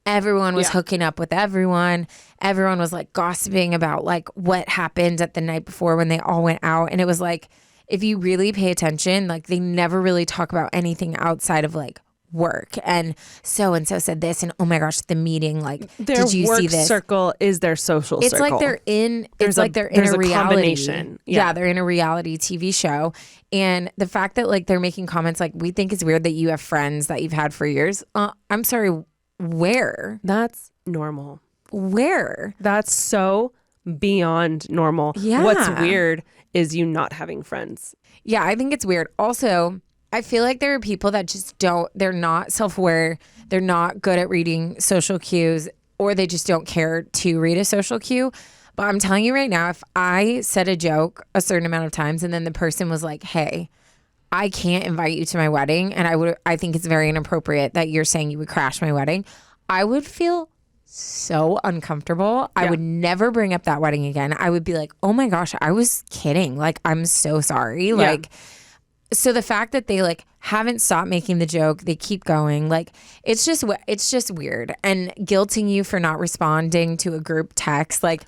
everyone was hooking up with everyone. Everyone was like gossiping about like what happened at the night before when they all went out. And it was like, if you really pay attention, like they never really talk about anything outside of like work. And so said this, and oh my gosh, the meeting, like Their did you work see this? circle is their social It's circle. like they're in. There's a reality. combination. Yeah, they're in a reality TV show, and the fact that like they're making comments like, "We think it's weird that you have friends that you've had for years." I'm sorry, where? That's normal. Where? That's so beyond normal. Yeah. What's weird is you not having friends. Yeah, I think it's weird. Also, I feel like there are people that just they're not self-aware. They're not good at reading social cues, or they just don't care to read a social cue. But I'm telling you right now, if I said a joke a certain amount of times and then the person was like, "Hey, I can't invite you to my wedding, and I think it's very inappropriate that you're saying you would crash my wedding," I would feel so uncomfortable. I would never bring up that wedding again. I would be like, "Oh my gosh, I was kidding. Like, I'm so sorry." Like, so the fact that they like haven't stopped making the joke, they keep going, like it's just weird. And guilting you for not responding to a group text, like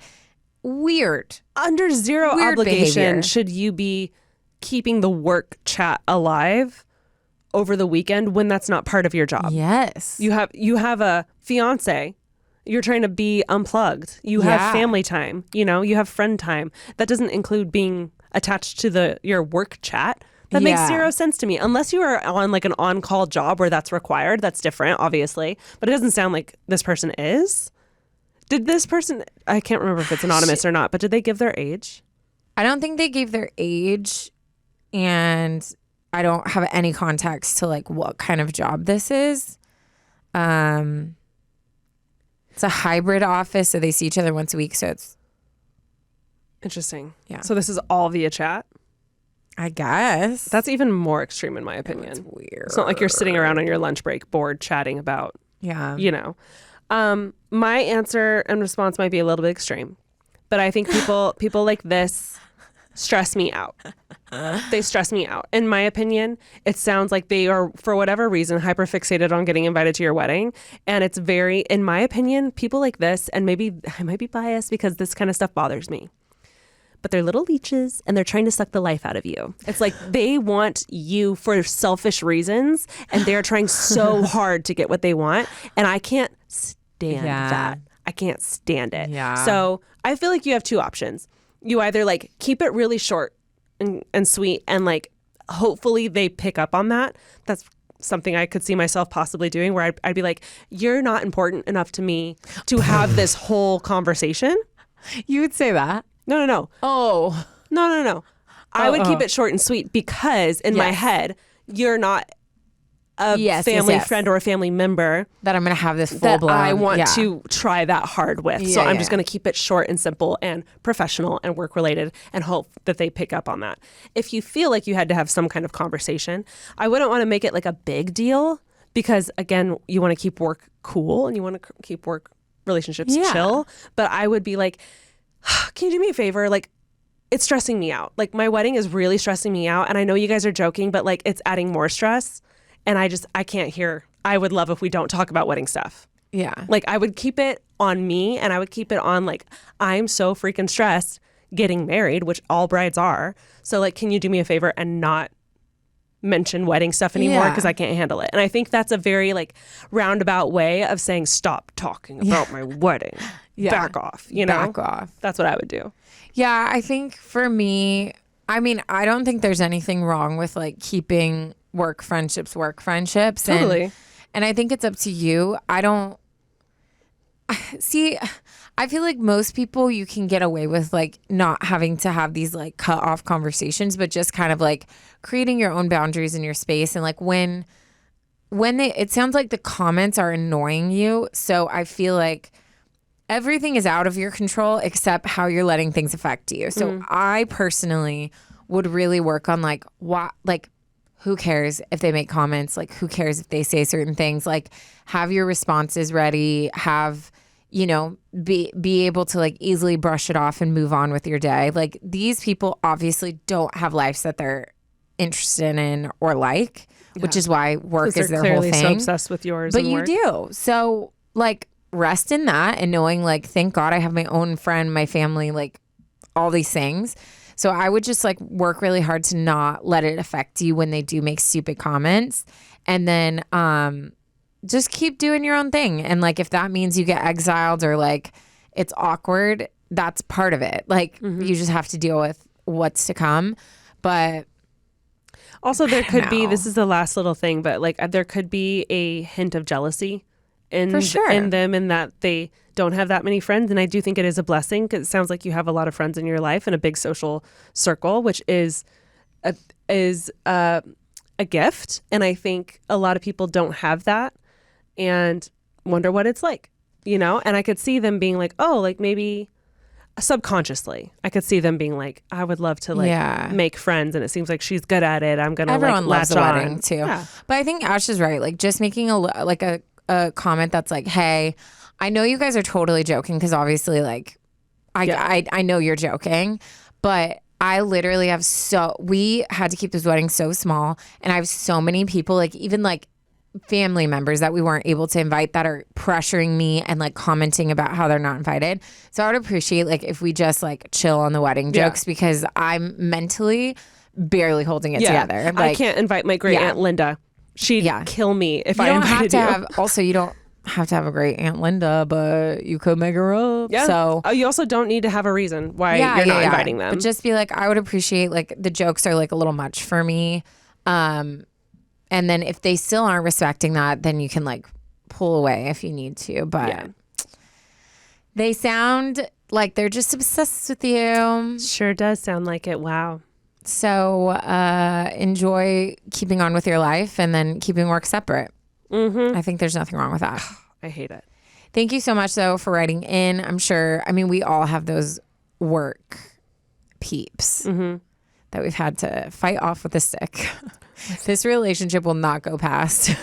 Weird. Under zero Weird obligation, behavior. should you be keeping the work chat alive over the weekend when that's not part of your job? Yes. You have a fiance. You're trying to be unplugged. You have family time. You have friend time. That doesn't include being attached to your work chat. That makes zero sense to me. Unless you are on like an on-call job where that's required. That's different, obviously. But it doesn't sound like this person is. Did this person, I can't remember if it's anonymous or not, but did they give their age? I don't think they gave their age, and I don't have any context to like what kind of job this is. It's a hybrid office, so they see each other once a week. So it's interesting. Yeah. So this is all via chat? I guess. That's even more extreme in my opinion. It's weird. It's not like you're sitting around on your lunch break bored chatting about, Yeah. My answer and response might be a little bit extreme, but I think people like this stress me out. They stress me out. In my opinion, it sounds like they are, for whatever reason, hyper fixated on getting invited to your wedding. And it's very, in my opinion, people like this, and maybe I might be biased because this kind of stuff bothers me, but they're little leeches and they're trying to suck the life out of you. It's like they want you for selfish reasons and they're trying so hard to get what they want. And I can't stand that. I can't stand it. Yeah. So I feel like you have two options. You either like keep it really short and sweet and like hopefully they pick up on that. That's something I could see myself possibly doing where I'd be like, you're not important enough to me to have this whole conversation. You would say that? No. Oh. No. I would keep it short and sweet because in my Yes. head, you're not a family friend or a family member that I'm going to have this full that blown. I want to try that hard with. So Yeah, I'm just going to keep it short and simple and professional and work related and hope that they pick up on that. If you feel like you had to have some kind of conversation, I wouldn't want to make it like a big deal because again, you want to keep work cool and you want to keep work relationships chill. But I would be like, can you do me a favor? Like, it's stressing me out. Like my wedding is really stressing me out. And I know you guys are joking, but like it's adding more stress. And I can't hear. I would love if we don't talk about wedding stuff. Yeah. Like I would keep it on me and I would keep it on like, I'm so freaking stressed getting married, which all brides are. So like, can you do me a favor and not mention wedding stuff anymore because I can't handle it. And I think that's a very like roundabout way of saying, stop talking about my wedding. Back off, Back off. That's what I would do. Yeah, I think for me, I mean, I don't think there's anything wrong with like keeping work friendships. Totally. And I think it's up to you. I don't see, I feel like most people you can get away with like not having to have these like cut off conversations, but just kind of like creating your own boundaries in your space. And like when it sounds like the comments are annoying you. So I feel like everything is out of your control except how you're letting things affect you. So I personally would really work on like what, like, who cares if they make comments? Like, who cares if they say certain things? Like, have your responses ready. Have, be able to like easily brush it off and move on with your day. Like, these people obviously don't have lives that they're interested in or like, which is why work is their whole thing. So obsessed with yours, but and you work. do. So like, rest in that and knowing like, thank God I have my own friend, my family, like all these things. So I would just like work really hard to not let it affect you when they do make stupid comments. And then just keep doing your own thing. And like if that means you get exiled or like it's awkward, that's part of it. Like you just have to deal with what's to come. But also there could be, this is the last little thing, but like there could be a hint of jealousy in them in that they don't have that many friends. And I do think it is a blessing because it sounds like you have a lot of friends in your life and a big social circle, which is a gift. And I think a lot of people don't have that and wonder what it's like, and I could see them being like, oh, like maybe subconsciously, I could see them being like, I would love to like make friends. And it seems like she's good at it. I'm going to everyone like loves latch a on. wedding too. Yeah. But I think Ash is right. Like just making a comment that's like, hey, I know you guys are totally joking because obviously like I know you're joking, but I literally have we had to keep this wedding so small and I have so many people like even like family members that we weren't able to invite that are pressuring me and like commenting about how they're not invited. So I would appreciate like if we just like chill on the wedding jokes because I'm mentally barely holding it together. Like, I can't invite my great aunt Linda. She'd kill me if I invited you. Also, you don't have to have a great Aunt Linda, but you could make her up. Yeah. So you also don't need to have a reason why you're not inviting them. But just be like, I would appreciate like the jokes are like a little much for me. And then if they still aren't respecting that, then you can like pull away if you need to. But they sound like they're just obsessed with you. Sure does sound like it. Wow. So enjoy keeping on with your life and then keeping work separate. Mm-hmm. I think there's nothing wrong with that. I hate it. Thank you so much, though, for writing in. I'm sure, I mean, we all have those work peeps that we've had to fight off with a stick. This relationship will not go past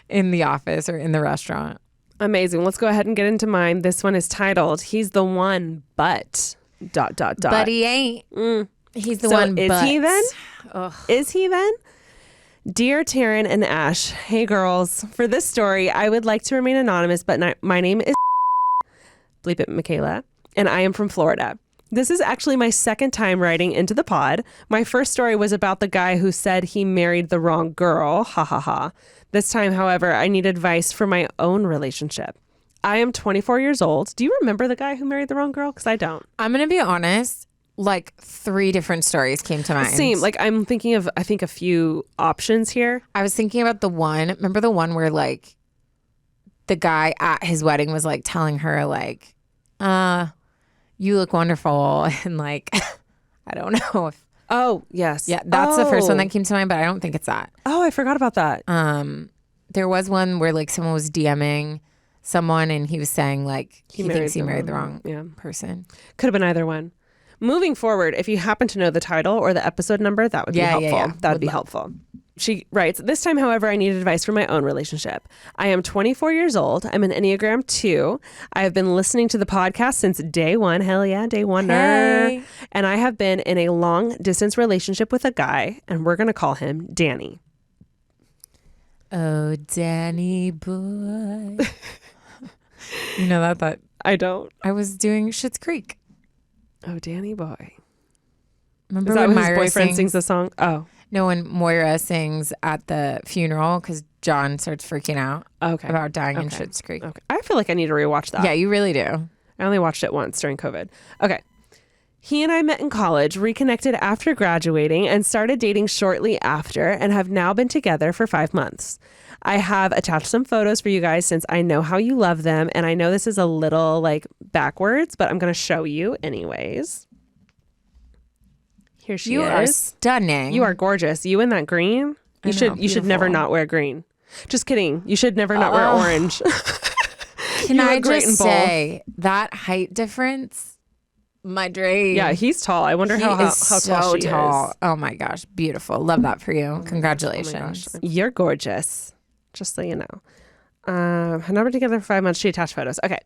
in the office or in the restaurant. Amazing. Let's go ahead and get into mine. This one is titled, He's the One, but... ... But he ain't. He's the so one, is but. he then? Ugh. Is he then? Dear Taryne and Ash, hey girls. For this story, I would like to remain anonymous, but my name is bleep it, Michaela, and I am from Florida. This is actually my second time writing into the pod. My first story was about the guy who said he married the wrong girl. Ha ha ha. This time, however, I need advice for my own relationship. I am 24 years old. Do you remember the guy who married the wrong girl? Because I don't. I'm going to be honest. Like 3 different stories came to mind. Same. Like I'm thinking of, I think, a few options here. I was thinking about the one. Remember the one where like the guy at his wedding was like telling her like, you look wonderful. And like, I don't know if. Oh, yes. Yeah, that's the first one that came to mind, but I don't think it's that. Oh, I forgot about that. There was one where like someone was DMing someone and he was saying like he thinks he married the wrong person. Could have been either one. Moving forward, if you happen to know the title or the episode number, that would be helpful. Yeah. That would be helpful. She writes, this time, however, I need advice for my own relationship. I am 24 years old. I'm an Enneagram 2. I have been listening to the podcast since day one. Hell yeah, day one. Hey. And I have been in a long distance relationship with a guy, and we're going to call him Danny. Oh, Danny boy. You know that I don't. I was doing Schitt's Creek. Oh, Danny boy. Remember Is that when when his Myra boyfriend sings the song? Oh. No, when Moira sings at the funeral because John starts freaking out about dying in Schitt's Creek. Okay. I feel like I need to rewatch that. Yeah, you really do. I only watched it once during COVID. Okay. He and I met in college, reconnected after graduating, and started dating shortly after, and have now been together for 5 months. I have attached some photos for you guys since I know how you love them, and I know this is a little like backwards, but I'm going to show you anyways. Here she is. You are stunning. You are gorgeous. You in that green? You should never not wear green. Just kidding. You should never not wear orange. Can I just say that height difference? My dream. Yeah, he's tall. I wonder how tall she is. Oh my gosh, beautiful. Love that for you. Congratulations. Oh You're gorgeous. Just so you know. Had not been together for 5 months. She attached photos. Okay.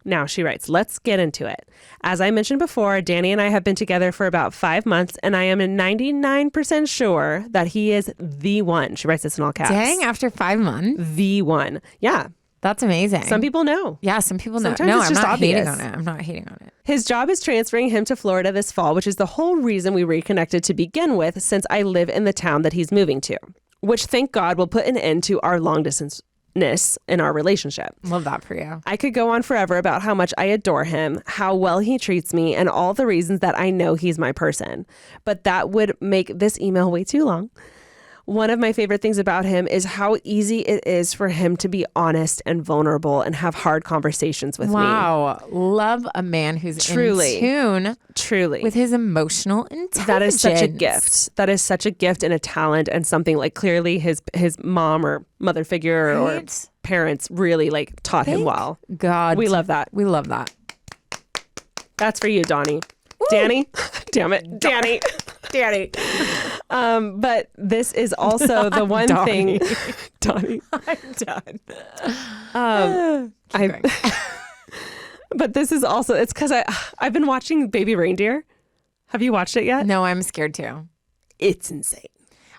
Now she writes, let's get into it. As I mentioned before, Danny and I have been together for about 5 months, and I am 99% sure that he is the one. She writes this in all caps. Dang, after 5 months? The one. Yeah. That's amazing. Some people know. Yeah, some people know. Sometimes no, it's I'm just not obvious. hating on it. I'm not hating on it. His job is transferring him to Florida this fall, which is the whole reason we reconnected to begin with, since I live in the town that he's moving to, which thank God will put an end to our long distance-ness in our relationship. Love that for you. I could go on forever about how much I adore him, how well he treats me, and all the reasons that I know he's my person. But that would make this email way too long. One of my favorite things about him is how easy it is for him to be honest and vulnerable and have hard conversations with me. Wow. Love a man who's Truly. in tune with his emotional intelligence. That is such a gift. That is such a gift and a talent, and something like clearly his mom or mother figure or parents really like taught him well. God. We love that. We love that. That's for you, Donnie. Woo! Danny. Damn it. Danny. Danny. But this is also the one thing. Donnie. I'm done. But this is also, it's because I've been watching Baby Reindeer. Have you watched it yet? No, I'm scared too. It's insane.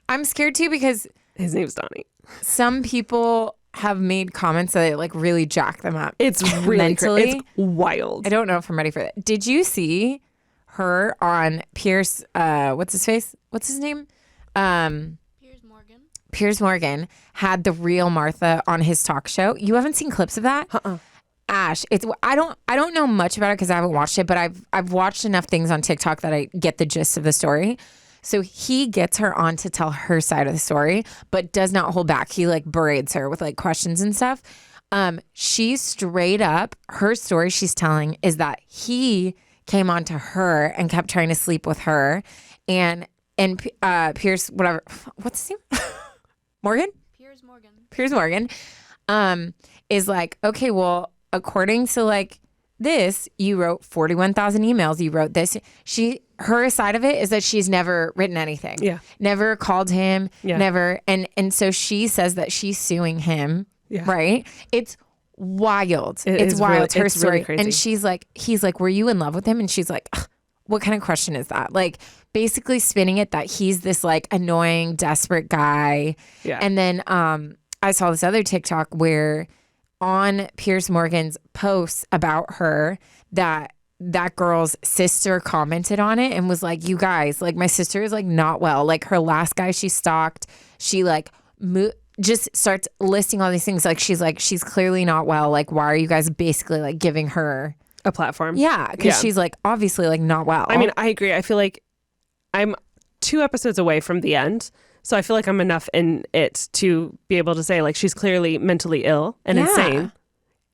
I'm scared too because His name's Donnie. Some people have made comments that it like really jack them up. It's really mentally. It's wild. I don't know if I'm ready for that. Did you see her on Pierce? What's his face? What's his name? Piers Morgan had the real Martha on his talk show. You haven't seen clips of that? Ash, I don't know much about it because I haven't watched it, but I've watched enough things on TikTok that I get the gist of the story. So he gets her on to tell her side of the story, but does not hold back. He like berates her with like questions and stuff. She straight up, her story she's telling is that he came on to her and kept trying to sleep with her, and Pierce, whatever, what's his name? Piers Morgan, is like, okay, well, according to like this, you wrote 41,000 emails. You wrote this. Her side of it is that she's never written anything. Yeah. Never called him. Yeah. Never. And so she says that she's suing him. Yeah. Right. It's wild. It's wild. Really, it's her story. really crazy. And he's like, were you in love with him? And she's like, what kind of question is that? Like basically spinning it that he's this like annoying, desperate guy. Yeah. And then I saw this other TikTok where on Piers Morgan's posts about her that girl's sister commented on it and was like, you guys, like my sister is like not well. Like her last guy she stalked, she like just starts listing all these things. Like she's clearly not well. Like why are you guys basically like giving her a platform? Yeah, because she's like obviously like not well. I mean, I agree. I feel like I'm 2 episodes away from the end. So I feel like I'm enough in it to be able to say like she's clearly mentally ill and insane.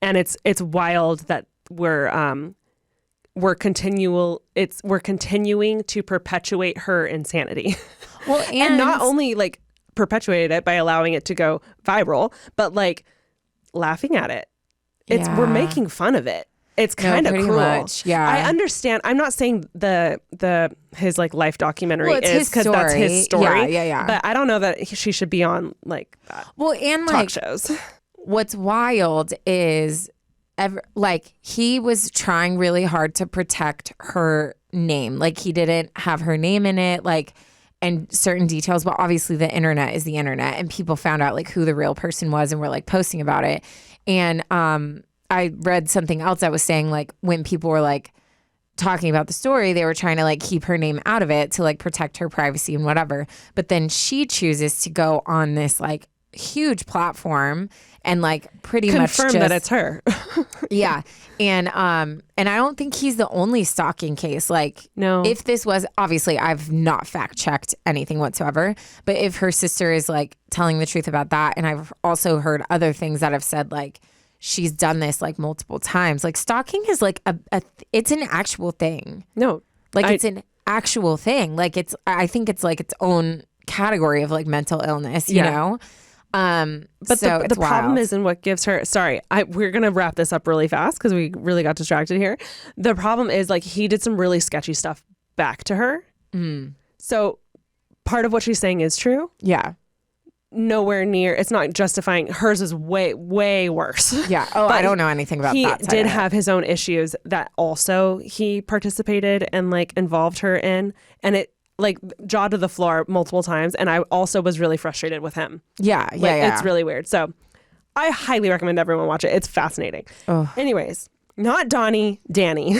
And it's wild that we're continuing to perpetuate her insanity. Well, and not only like perpetuated it by allowing it to go viral, but like laughing at it. We're making fun of it. It's kind of cruel. Much, yeah. I understand. I'm not saying his like life documentary is because that's his story. Yeah. But I don't know that she should be on like and talk like shows. What's wild is like he was trying really hard to protect her name. Like he didn't have her name in it, like and certain details. But obviously the internet is the internet, and people found out like who the real person was and were like posting about it. And I read something else that was saying like when people were like talking about the story, they were trying to like keep her name out of it to like protect her privacy and whatever. But then she chooses to go on this like huge platform and like pretty confirm much just, that it's her. Yeah. And I don't think he's the only stalking case. Like, no, if this was, obviously I've not fact checked anything whatsoever, but if her sister is like telling the truth about that, and I've also heard other things that have said like she's done this like multiple times. Like stalking is like it's an actual thing. No, like it's an actual thing. Like I think it's like its own category of like mental illness, you know? But so the problem is in what gives her, we're going to wrap this up really fast because we really got distracted here. The problem is like he did some really sketchy stuff back to her. So part of what she's saying is true. Yeah. Nowhere near, it's not justifying. Hers is way, way worse. Yeah. Oh, I don't know anything about that. He did have his own issues that also he participated and like involved her in, and it like jaw to the floor multiple times. And I also was really frustrated with him. Yeah. It's really weird. So I highly recommend everyone watch it. It's fascinating. Anyways, not Donnie, Danny.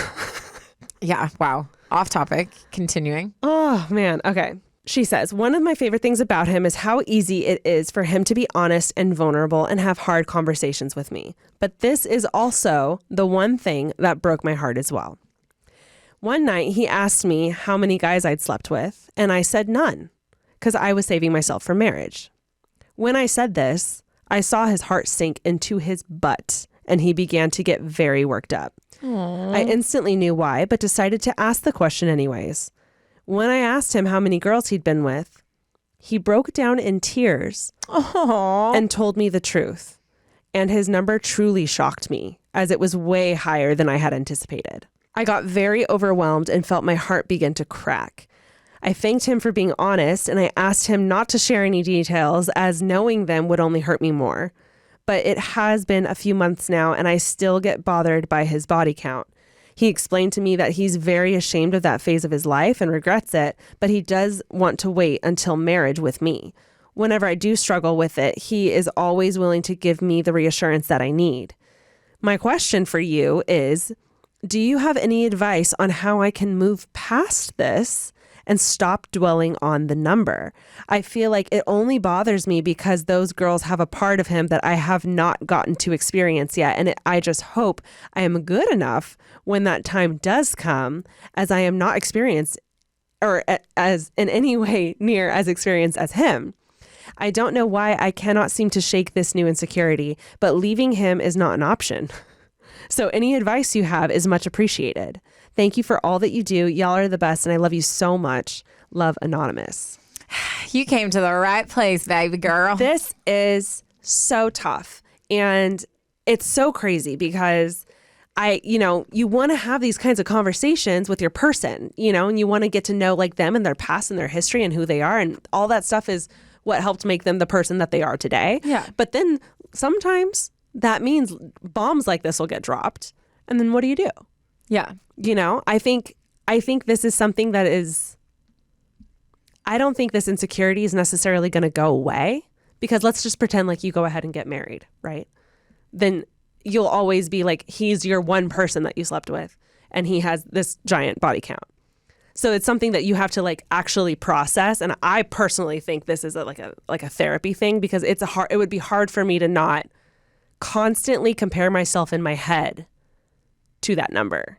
Yeah. Wow. Off topic. Continuing. Oh man. Okay. She says, one of my favorite things about him is how easy it is for him to be honest and vulnerable and have hard conversations with me. But this is also the one thing that broke my heart as well. One night he asked me how many guys I'd slept with, and I said none, because I was saving myself for marriage. When I said this, I saw his heart sink into his butt, and he began to get very worked up. Aww. I instantly knew why, but decided to ask the question anyways. When I asked him how many girls he'd been with, he broke down in tears and told me the truth. And his number truly shocked me, as it was way higher than I had anticipated. I got very overwhelmed and felt my heart begin to crack. I thanked him for being honest, and I asked him not to share any details, as knowing them would only hurt me more. But it has been a few months now, and I still get bothered by his body count. He explained to me that he's very ashamed of that phase of his life and regrets it, but he does want to wait until marriage with me. whenever I do struggle with it, he is always willing to give me the reassurance that I need. My question for you is, do you have any advice on how I can move past this and stop dwelling on the number? I feel like it only bothers me because those girls have a part of him that I have not gotten to experience yet. And I just hope I am good enough when that time does come, as I am not experienced or as in any way near as experienced as him. I don't know why I cannot seem to shake this new insecurity, but leaving him is not an option. So any advice you have is much appreciated. Thank you for all that you do. Y'all are the best, and I love you so much. Love, Anonymous. You came to the right place, baby girl. This is so tough, and it's so crazy because you want to have these kinds of conversations with your person, and you want to get to know like them and their past and their history and who they are, and all that stuff is what helped make them the person that they are today. Yeah. But then sometimes that means bombs like this will get dropped, and then what do you do? Yeah. I think this is something that is, I don't think this insecurity is necessarily going to go away, because let's just pretend like you go ahead and get married, right? Then you'll always be like, he's your one person that you slept with, and he has this giant body count. So it's something that you have to like actually process. And I personally think this is like a therapy thing, because it would be hard for me to not constantly compare myself in my head to that number.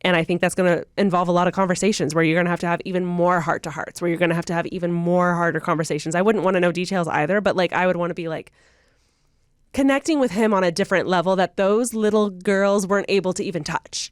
And I think that's going to involve a lot of conversations where you're going to have even more heart to hearts, where you're going to have even more harder conversations. I wouldn't want to know details either, but like I would want to be like connecting with him on a different level that those little girls weren't able to even touch,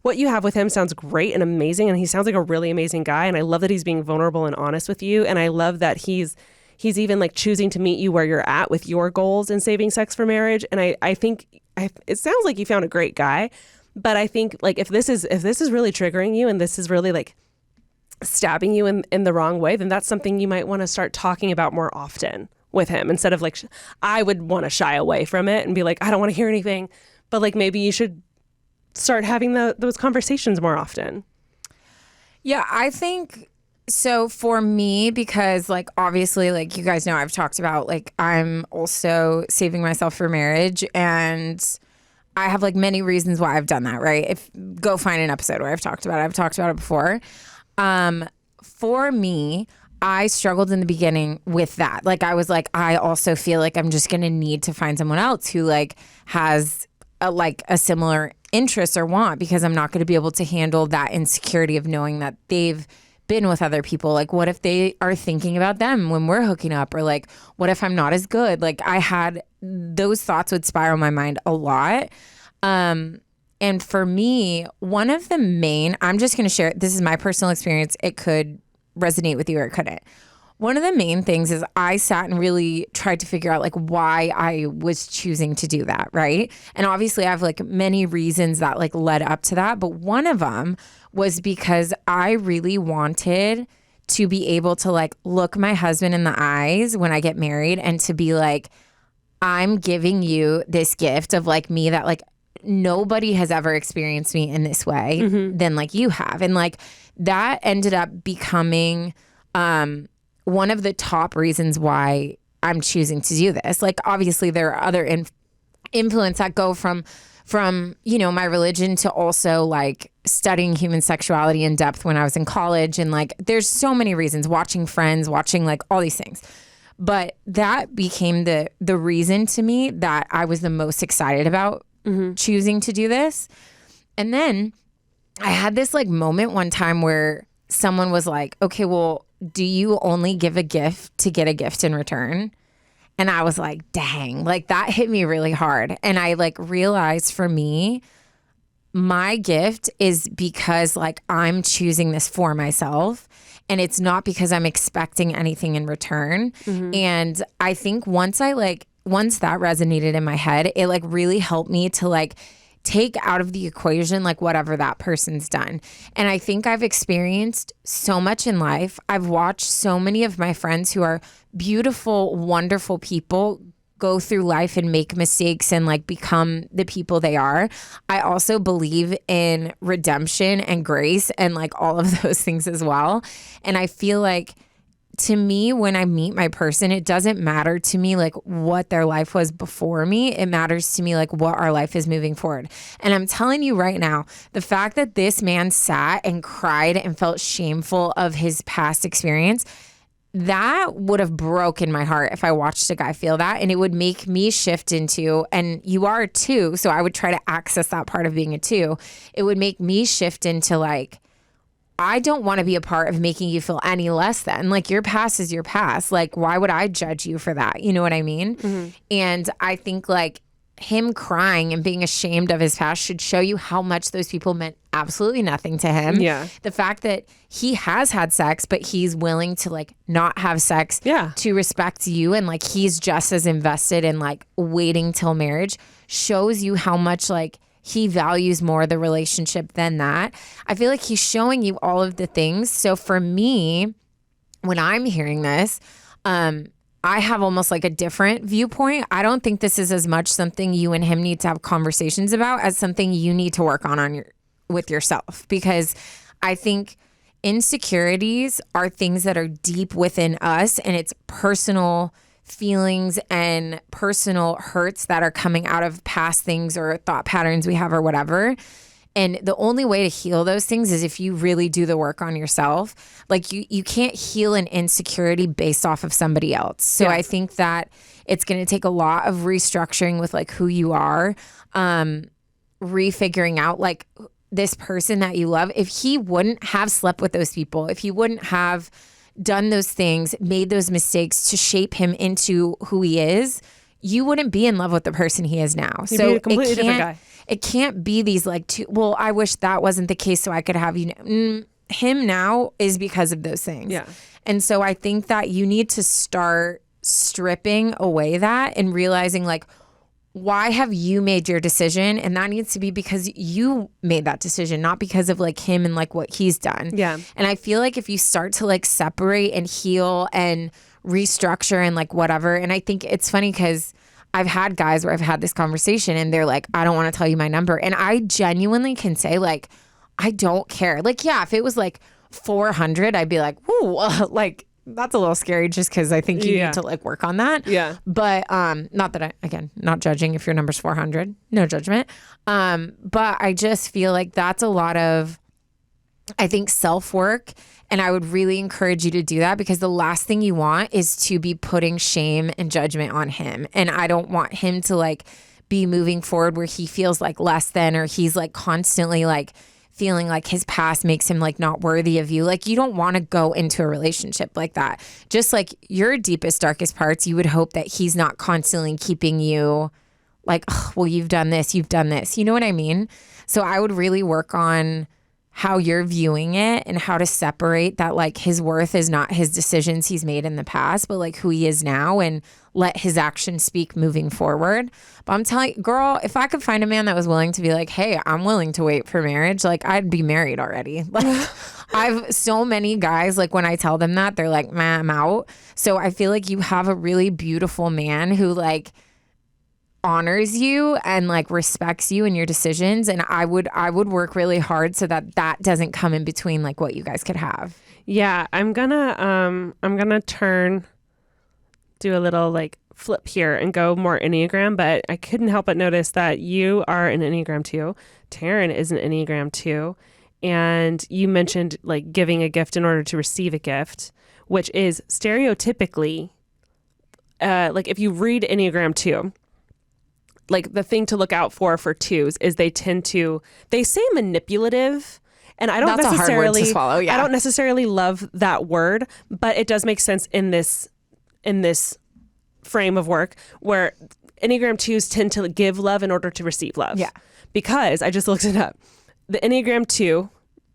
what you have with him sounds great and amazing. And he sounds like a really amazing guy. And I love that he's being vulnerable and honest with you. And I love that he's even like choosing to meet you where you're at with your goals in saving sex for marriage. And I think it sounds like you found a great guy, but I think like if this is really triggering you and this is really like stabbing you in the wrong way, then that's something you might want to start talking about more often with him, instead of like, I would want to shy away from it and be like, I don't want to hear anything, but like maybe you should start having those conversations more often. Yeah, I think so for me, because like obviously like you guys know I've talked about like I'm also saving myself for marriage, and I have like many reasons why I've done that, right? If go find an episode where I've talked about it before. For me, I struggled in the beginning with that. Like I was like, I also feel like I'm just going to need to find someone else who like has a similar interest or want, because I'm not going to be able to handle that insecurity of knowing that they've been with other people. Like what if they are thinking about them when we're hooking up, or like what if I'm not as good? Like I had those thoughts would spiral my mind a lot. And for me, one of the main, I'm just going to share, this is my personal experience. It could resonate with you or it couldn't. One of the main things is I sat and really tried to figure out like why I was choosing to do that, right? And obviously I have like many reasons that like led up to that, but one of them was because I really wanted to be able to like look my husband in the eyes when I get married and to be like, I'm giving you this gift of like me that like nobody has ever experienced me in this way than like you have. And like that ended up becoming one of the top reasons why I'm choosing to do this. Like obviously there are other influence that go from my religion to also like studying human sexuality in depth when I was in college, and like there's so many reasons, watching Friends, watching like all these things. But that became the reason to me that I was the most excited about choosing to do this. And then I had this like moment one time where someone was like, okay, well, do you only give a gift to get a gift in return? And I was like, dang, like that hit me really hard. And I like realized for me, my gift is because like I'm choosing this for myself, and it's not because I'm expecting anything in return. And I think once that resonated in my head, it like really helped me to like take out of the equation like whatever that person's done. And I think I've experienced so much in life. I've watched so many of my friends who are beautiful, wonderful people go through life and make mistakes and like become the people they are. I also believe in redemption and grace and like all of those things as well. And I feel like, to me, when I meet my person, it doesn't matter to me like what their life was before me. It matters to me like what our life is moving forward. And I'm telling you right now, the fact that this man sat and cried and felt shameful of his past experience, that would have broken my heart if I watched a guy feel that. And it would make me shift into, and you are a 2, so I would try to access that part of being a 2. It would make me shift into like, I don't want to be a part of making you feel any less than. Like, your past is your past. Like, why would I judge you for that? You know what I mean? Mm-hmm. And I think like him crying and being ashamed of his past should show you how much those people meant absolutely nothing to him. Yeah. The fact that he has had sex, but he's willing to like not have sex to respect you, and like he's just as invested in like waiting till marriage, shows you how much like he values more the relationship than that. I feel like he's showing you all of the things. So for me, when I'm hearing this, I have almost like a different viewpoint. I don't think this is as much something you and him need to have conversations about as something you need to work on with yourself. Because I think insecurities are things that are deep within us, and it's personal feelings and personal hurts that are coming out of past things or thought patterns we have or whatever. And the only way to heal those things is if you really do the work on yourself. Like you can't heal an insecurity based off of somebody else. So I think that it's going to take a lot of restructuring with like who you are, refiguring out like this person that you love. If he wouldn't have slept with those people, if he wouldn't have done those things, made those mistakes to shape him into who he is, you wouldn't be in love with the person he is now. He'd be a completely different guy. It can't be these like two, well, I wish that wasn't the case so I could have you. Him now is because of those things. Yeah. And so I think that you need to start stripping away that and realizing like, why have you made your decision? And that needs to be because you made that decision, not because of like him and like what he's done. Yeah. And I feel like if you start to like separate and heal and restructure and like whatever, and I think it's funny because I've had guys where I've had this conversation and they're like, I don't want to tell you my number. And I genuinely can say like, I don't care. Like, yeah, if it was like 400, I'd be like, ooh, like, that's a little scary just because I think you need to like work on that. Yeah. But not that not judging if your number's 400, no judgment. But I just feel like that's a lot of, I think, self-work. And I would really encourage you to do that because the last thing you want is to be putting shame and judgment on him. And I don't want him to like be moving forward where he feels like less than, or he's like constantly like feeling like his past makes him like not worthy of you. Like you don't want to go into a relationship like that. Just like your deepest, darkest parts, you would hope that he's not constantly keeping you like, oh, well, you've done this. You know what I mean? So I would really work on how you're viewing it and how to separate that like his worth is not his decisions he's made in the past, but like who he is now, and let his actions speak moving forward. But I'm telling you, girl, if I could find a man that was willing to be like, hey, I'm willing to wait for marriage, like I'd be married already. Like I've so many guys, like when I tell them that, they're like, man, I'm out. So I feel like you have a really beautiful man who like honors you and like respects you and your decisions, and I would work really hard so that doesn't come in between like what you guys could have. Yeah, I'm gonna do a little like flip here and go more Enneagram, but I couldn't help but notice that you are an Enneagram 2. Taryne is an Enneagram 2, and you mentioned like giving a gift in order to receive a gift, which is stereotypically like if you read Enneagram 2, like the thing to look out for 2s is they say manipulative, and I don't That's necessarily, a hard word to swallow, yeah. I don't necessarily love that word, but it does make sense in this frame of work where Enneagram 2s tend to give love in order to receive love. Yeah. Because I just looked it up. The Enneagram 2,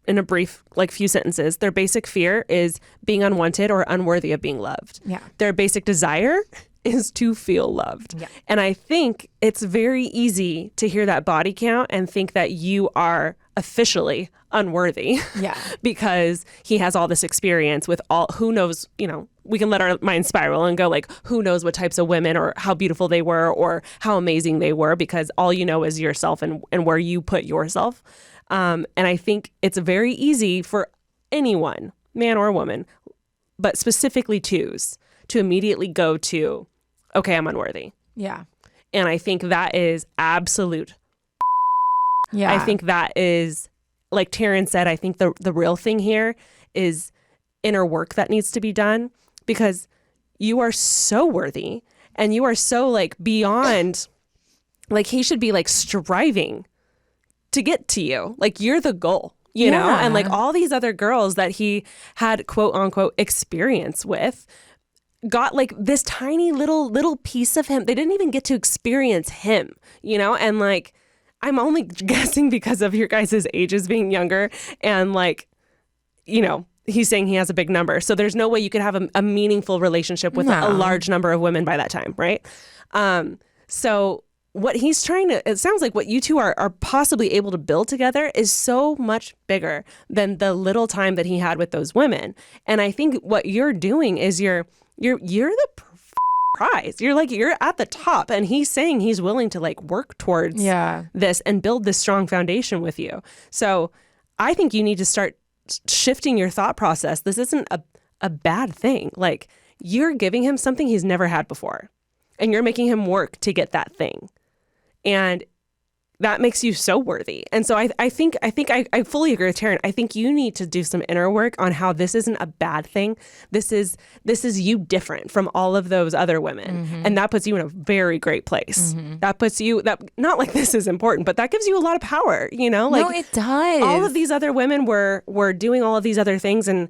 in a brief, like few sentences, their basic fear is being unwanted or unworthy of being loved. Yeah. Their basic desire is to feel loved. Yeah. And I think it's very easy to hear that body count and think that you are officially unworthy. Yeah. Because he has all this experience with who knows, we can let our mind spiral and go like, who knows what types of women or how beautiful they were or how amazing they were, because all you know is yourself and where you put yourself. And I think it's very easy for anyone, man or woman, but specifically twos, to immediately go to, okay, I'm unworthy. Yeah. And I think that is absolute. Yeah. I think that is, like Taryne said, I think the real thing here is inner work that needs to be done, because you are so worthy and you are so like beyond, like he should be like striving to get to you. Like you're the goal, you know? And like all these other girls that he had quote unquote experience with got like this tiny little piece of him. They didn't even get to experience him, and like, I'm only guessing because of your guys' ages being younger and like, he's saying he has a big number. So there's no way you could have a meaningful relationship with a large number of women by that time, right? So what he's it sounds like what you two are possibly able to build together is so much bigger than the little time that he had with those women. And I think what you're doing is you're the prize. You're at the top, and he's saying he's willing to like work towards this and build this strong foundation with you. So I think you need to start shifting your thought process. This isn't a bad thing. Like you're giving him something he's never had before, and you're making him work to get that thing. And that makes you so worthy. And so I think I fully agree with Taryne. I think you need to do some inner work on how this isn't a bad thing. This is you different from all of those other women. Mm-hmm. And that puts you in a very great place. Mm-hmm. That puts you, not like this is important, but that gives you a lot of power, Like, no, it does. All of these other women were doing all of these other things and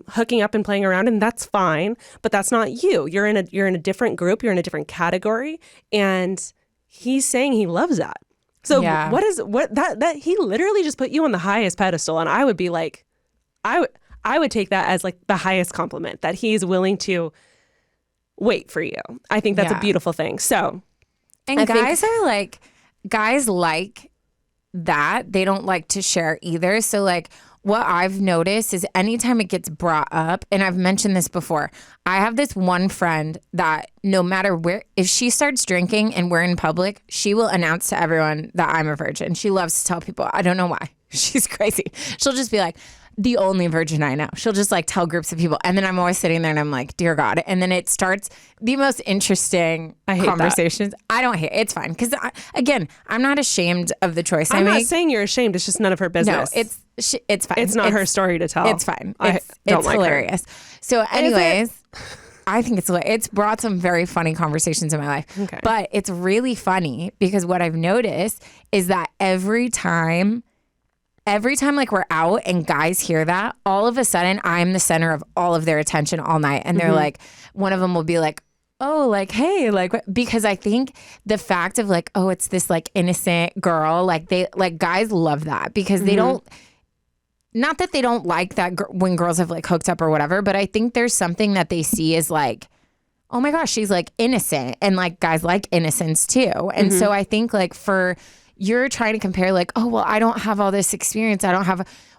hooking up and playing around, and that's fine, but that's not you. You're in a different group, you're in a different category, and he's saying he loves that. So that he literally just put you on the highest pedestal, and I would be like, I would take that as like the highest compliment that he's willing to wait for you. I think that's a beautiful thing. So, and guys like that. They don't like to share either. So like what I've noticed is anytime it gets brought up, and I've mentioned this before, I have this one friend that no matter where, if she starts drinking and we're in public, she will announce to everyone that I'm a virgin. She loves to tell people. I don't know why. She's crazy. She'll just be like, the only virgin I know. She'll just like tell groups of people. And then I'm always sitting there and I'm like, dear God. And then it starts the most interesting conversations. That. I don't hate it. It's fine. Because again, I'm not ashamed of the choice I make. I'm not saying you're ashamed. It's just none of her business. No, it's fine. It's not her story to tell. It's fine. It's hilarious. So anyways, I think it's brought some very funny conversations in my life. Okay. But it's really funny because what I've noticed is that every time like we're out and guys hear that, all of a sudden I'm the center of all of their attention all night. And they're like, one of them will be like, oh, like, hey, like, because I think the fact of like, oh, it's this like innocent girl, like guys love that because they don't, not that they don't like that when girls have like hooked up or whatever, but I think there's something that they see as like, oh my gosh, she's like innocent. And like guys like innocence too. And so I think like you're trying to compare like, oh, well, I don't have all this experience.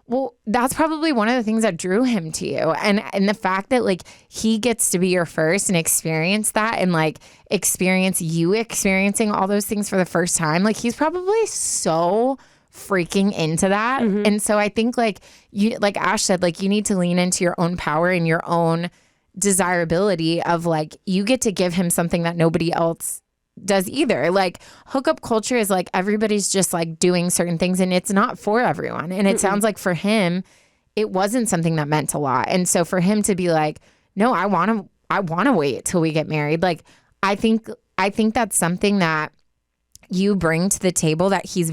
Well, that's probably one of the things that drew him to you. And the fact that like he gets to be your first and experience that and like experience you experiencing all those things for the first time, like he's probably so freaking into that. And so I think like you, like Ash said, like you need to lean into your own power and your own desirability of like, you get to give him something that nobody else does either. Like hookup culture is like everybody's just like doing certain things and it's not for everyone. And it sounds like for him, it wasn't something that meant a lot. And so for him to be like, no, I want to wait till we get married. Like, I think that's something that you bring to the table that he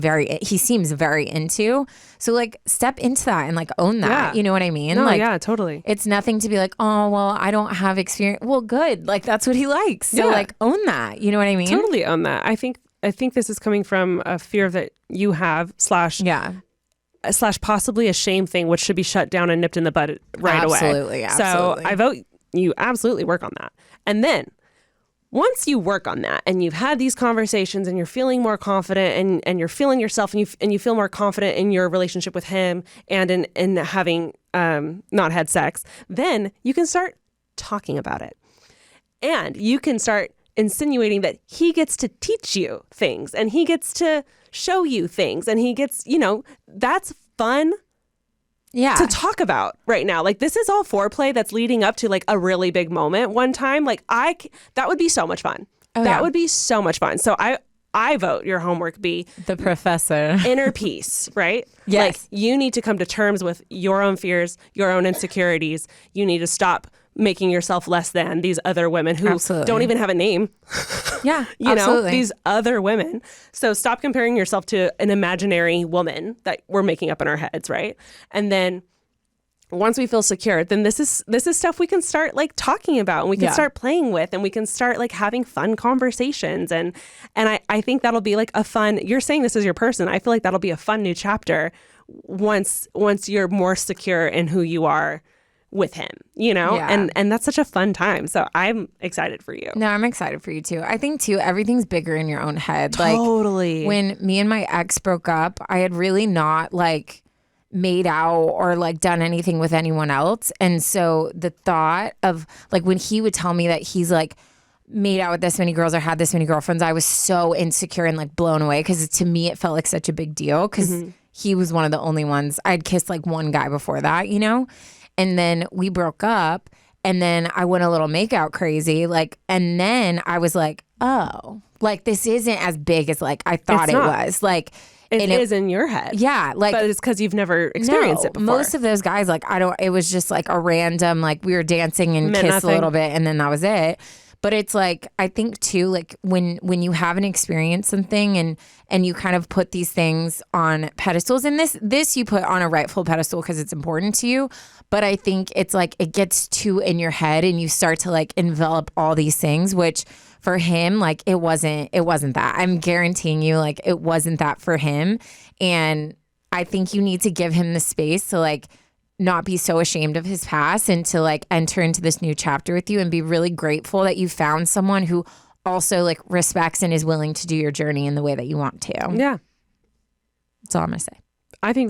seems very into. So like step into that and like own that. Yeah. You know what I mean? No, like, yeah, totally. It's nothing to be like, oh, well, I don't have experience. Well, good. Like that's what he likes. So like own that. You know what I mean? Totally own that. I think this is coming from a fear that you have slash possibly a shame thing, which should be shut down and nipped in the bud right away. Absolutely. So I vote you absolutely work on that. And then once you work on that and you've had these conversations and you're feeling more confident and you're feeling yourself and you feel more confident in your relationship with him and in having not had sex, then you can start talking about it. And you can start insinuating that he gets to teach you things and he gets to show you things and he gets, that's fun to talk about right now. Like, this is all foreplay that's leading up to like a really big moment one time. Like, that would be so much fun. That would be so much fun. So I vote your homework be the professor. Inner peace, right? Yes. Like, you need to come to terms with your own fears, your own insecurities. You need to stop making yourself less than these other women who don't even have a name. Yeah, you know, these other women. So stop comparing yourself to an imaginary woman that we're making up in our heads, right? And then once we feel secure, then this is stuff we can start like talking about and we can start playing with and we can start like having fun conversations. And I think that'll be like a fun, you're saying this is your person. I feel like that'll be a fun new chapter once you're more secure in who you are with him, and that's such a fun time. So I'm excited for you. No, I'm excited for you too. I think too, everything's bigger in your own head. Totally. Like when me and my ex broke up, I had really not like made out or like done anything with anyone else. And so the thought of like when he would tell me that he's like made out with this many girls or had this many girlfriends, I was so insecure and like blown away because to me it felt like such a big deal because he was one of the only ones. I'd kissed like one guy before that, And then we broke up and then I went a little makeout crazy. Like, and then I was like, oh, like this isn't as big as like I thought it was. Like it is in your head. Yeah. Like, but it's because you've never experienced it before. Most of those guys, like it was just like a random, like we were dancing and kissed a little bit and then that was it. But it's like, I think too, like when you haven't experienced something and you kind of put these things on pedestals, and this you put on a rightful pedestal because it's important to you. But I think it's like it gets too in your head and you start to like envelop all these things, which for him, like it wasn't that. I'm guaranteeing you, like it wasn't that for him. And I think you need to give him the space to like not be so ashamed of his past and to like enter into this new chapter with you and be really grateful that you found someone who also like respects and is willing to do your journey in the way that you want to. Yeah. That's all I'm gonna say. I think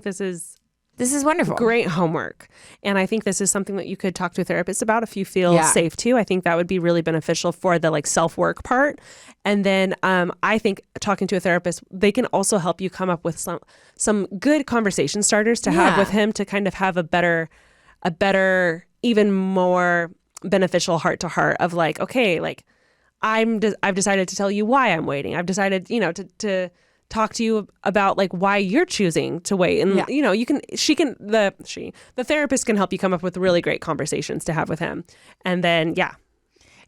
this is wonderful. Great homework. And I think this is something that you could talk to a therapist about if you feel safe to. I think that would be really beneficial for the like self-work part. And then I think talking to a therapist, they can also help you come up with some good conversation starters to have with him to kind of have a better, even more beneficial heart to heart of like, okay, like I've decided to tell you why I'm waiting. I've decided, to talk to you about like why you're choosing to wait. And the therapist can help you come up with really great conversations to have with him. And then,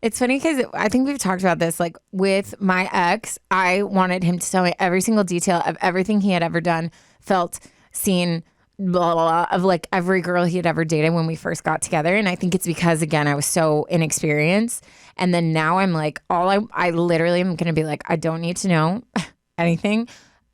It's funny because I think we've talked about this, like with my ex, I wanted him to tell me every single detail of everything he had ever done, felt, seen, blah, blah, blah, of like every girl he had ever dated when we first got together. And I think it's because, again, I was so inexperienced. And then now I'm like, I literally am going to be like, I don't need to know anything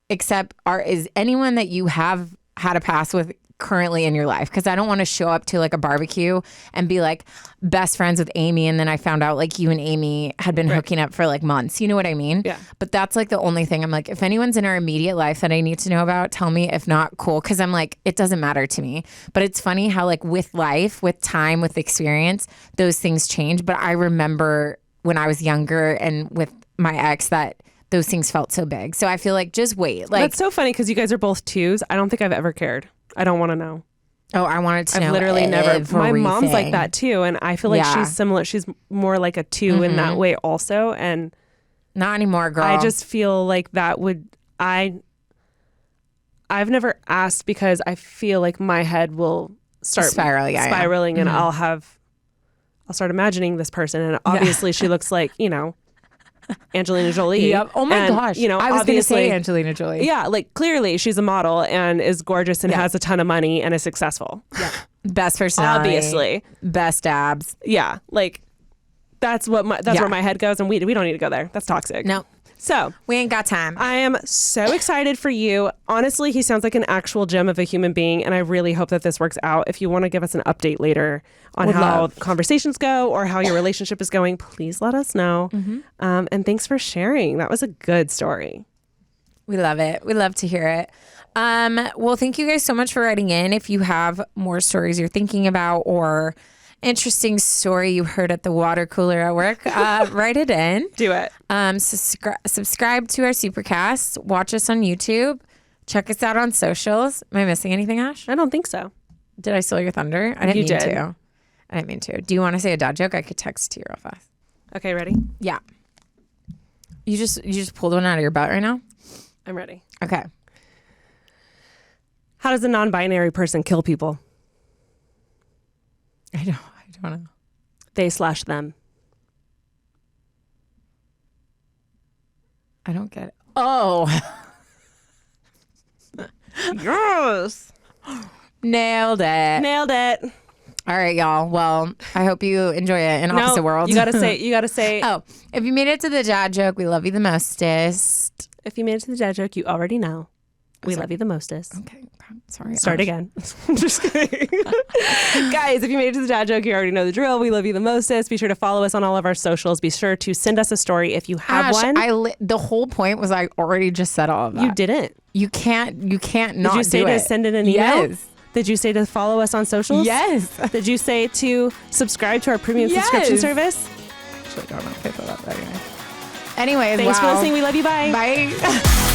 except is anyone that you have had a past with currently in your life, because I don't want to show up to like a barbecue and be like best friends with Amy and then I found out like you and Amy had been hooking up for like months. You know what I mean? Yeah. But that's like the only thing I'm like, if anyone's in our immediate life that I need to know about, tell me. If not, cool. Because I'm like, it doesn't matter to me. But it's funny how like with life, with time, with experience, those things change. But I remember when I was younger and with my ex that those things felt so big. So I feel like just wait. Like, that's so funny because you guys are both twos. I don't think I've ever cared. I don't want to know. Oh, I wanted to know. I've literally never. My mom's like that too, and I feel like she's similar. She's more like a two in that way also, and not anymore, girl. I just feel like that would I've never asked because I feel like my head will start spiraling, and I'll start imagining this person, and obviously she looks like Angelina Jolie. Yep. Oh my gosh. I was going to say Angelina Jolie. Yeah. Like clearly she's a model and is gorgeous and has a ton of money and is successful. Yeah. Best personality. Obviously. Best abs. Yeah. Like that's where my head goes, and we don't need to go there. That's toxic. No. So We ain't got time. I am so excited for you. Honestly, he sounds like an actual gem of a human being, and I really hope that this works out. If you want to give us an update later on how conversations go or how your relationship is going, please let us know. And thanks for sharing. That was a good story. We love it. We love to hear it. Well, thank you guys so much for writing in. If you have more stories you're thinking about or interesting story you heard at the water cooler at work, write it in. Do it. Subscribe to our Supercast. Watch us on YouTube. Check us out on socials. Am I missing anything, Ash? I don't think so. Did I steal your thunder? I didn't You mean did. to. I didn't mean to. Do you want to say a dad joke? I could text to you real fast. Okay, ready? Yeah. You just pulled one out of your butt right now? I'm ready. Okay. How does a non-binary person kill people? I don't know. They/them. I don't get it. Oh. Yes. Nailed it. Nailed it. All right, y'all. Well, I hope you enjoy it in opposite worlds. You gotta say. Oh, if you made it to the dad joke, we love you the mostest. If you made it to the dad joke, you already know. We love you the mostest. Okay. Sorry. Start again. Just kidding. Guys, if you made it to the dad joke, you already know the drill. We love you the mostest. Be sure to follow us on all of our socials. Be sure to send us a story if you have Ash, one. the whole point was I already just said all of that. You didn't. You can't not Did you say do to it. send in an email? Yes. Did you say to follow us on socials? Yes. Did you say to subscribe to our premium Yes. subscription service? Actually, don't know if I put that. Anyways, Thanks for listening. We love you. Bye. Bye.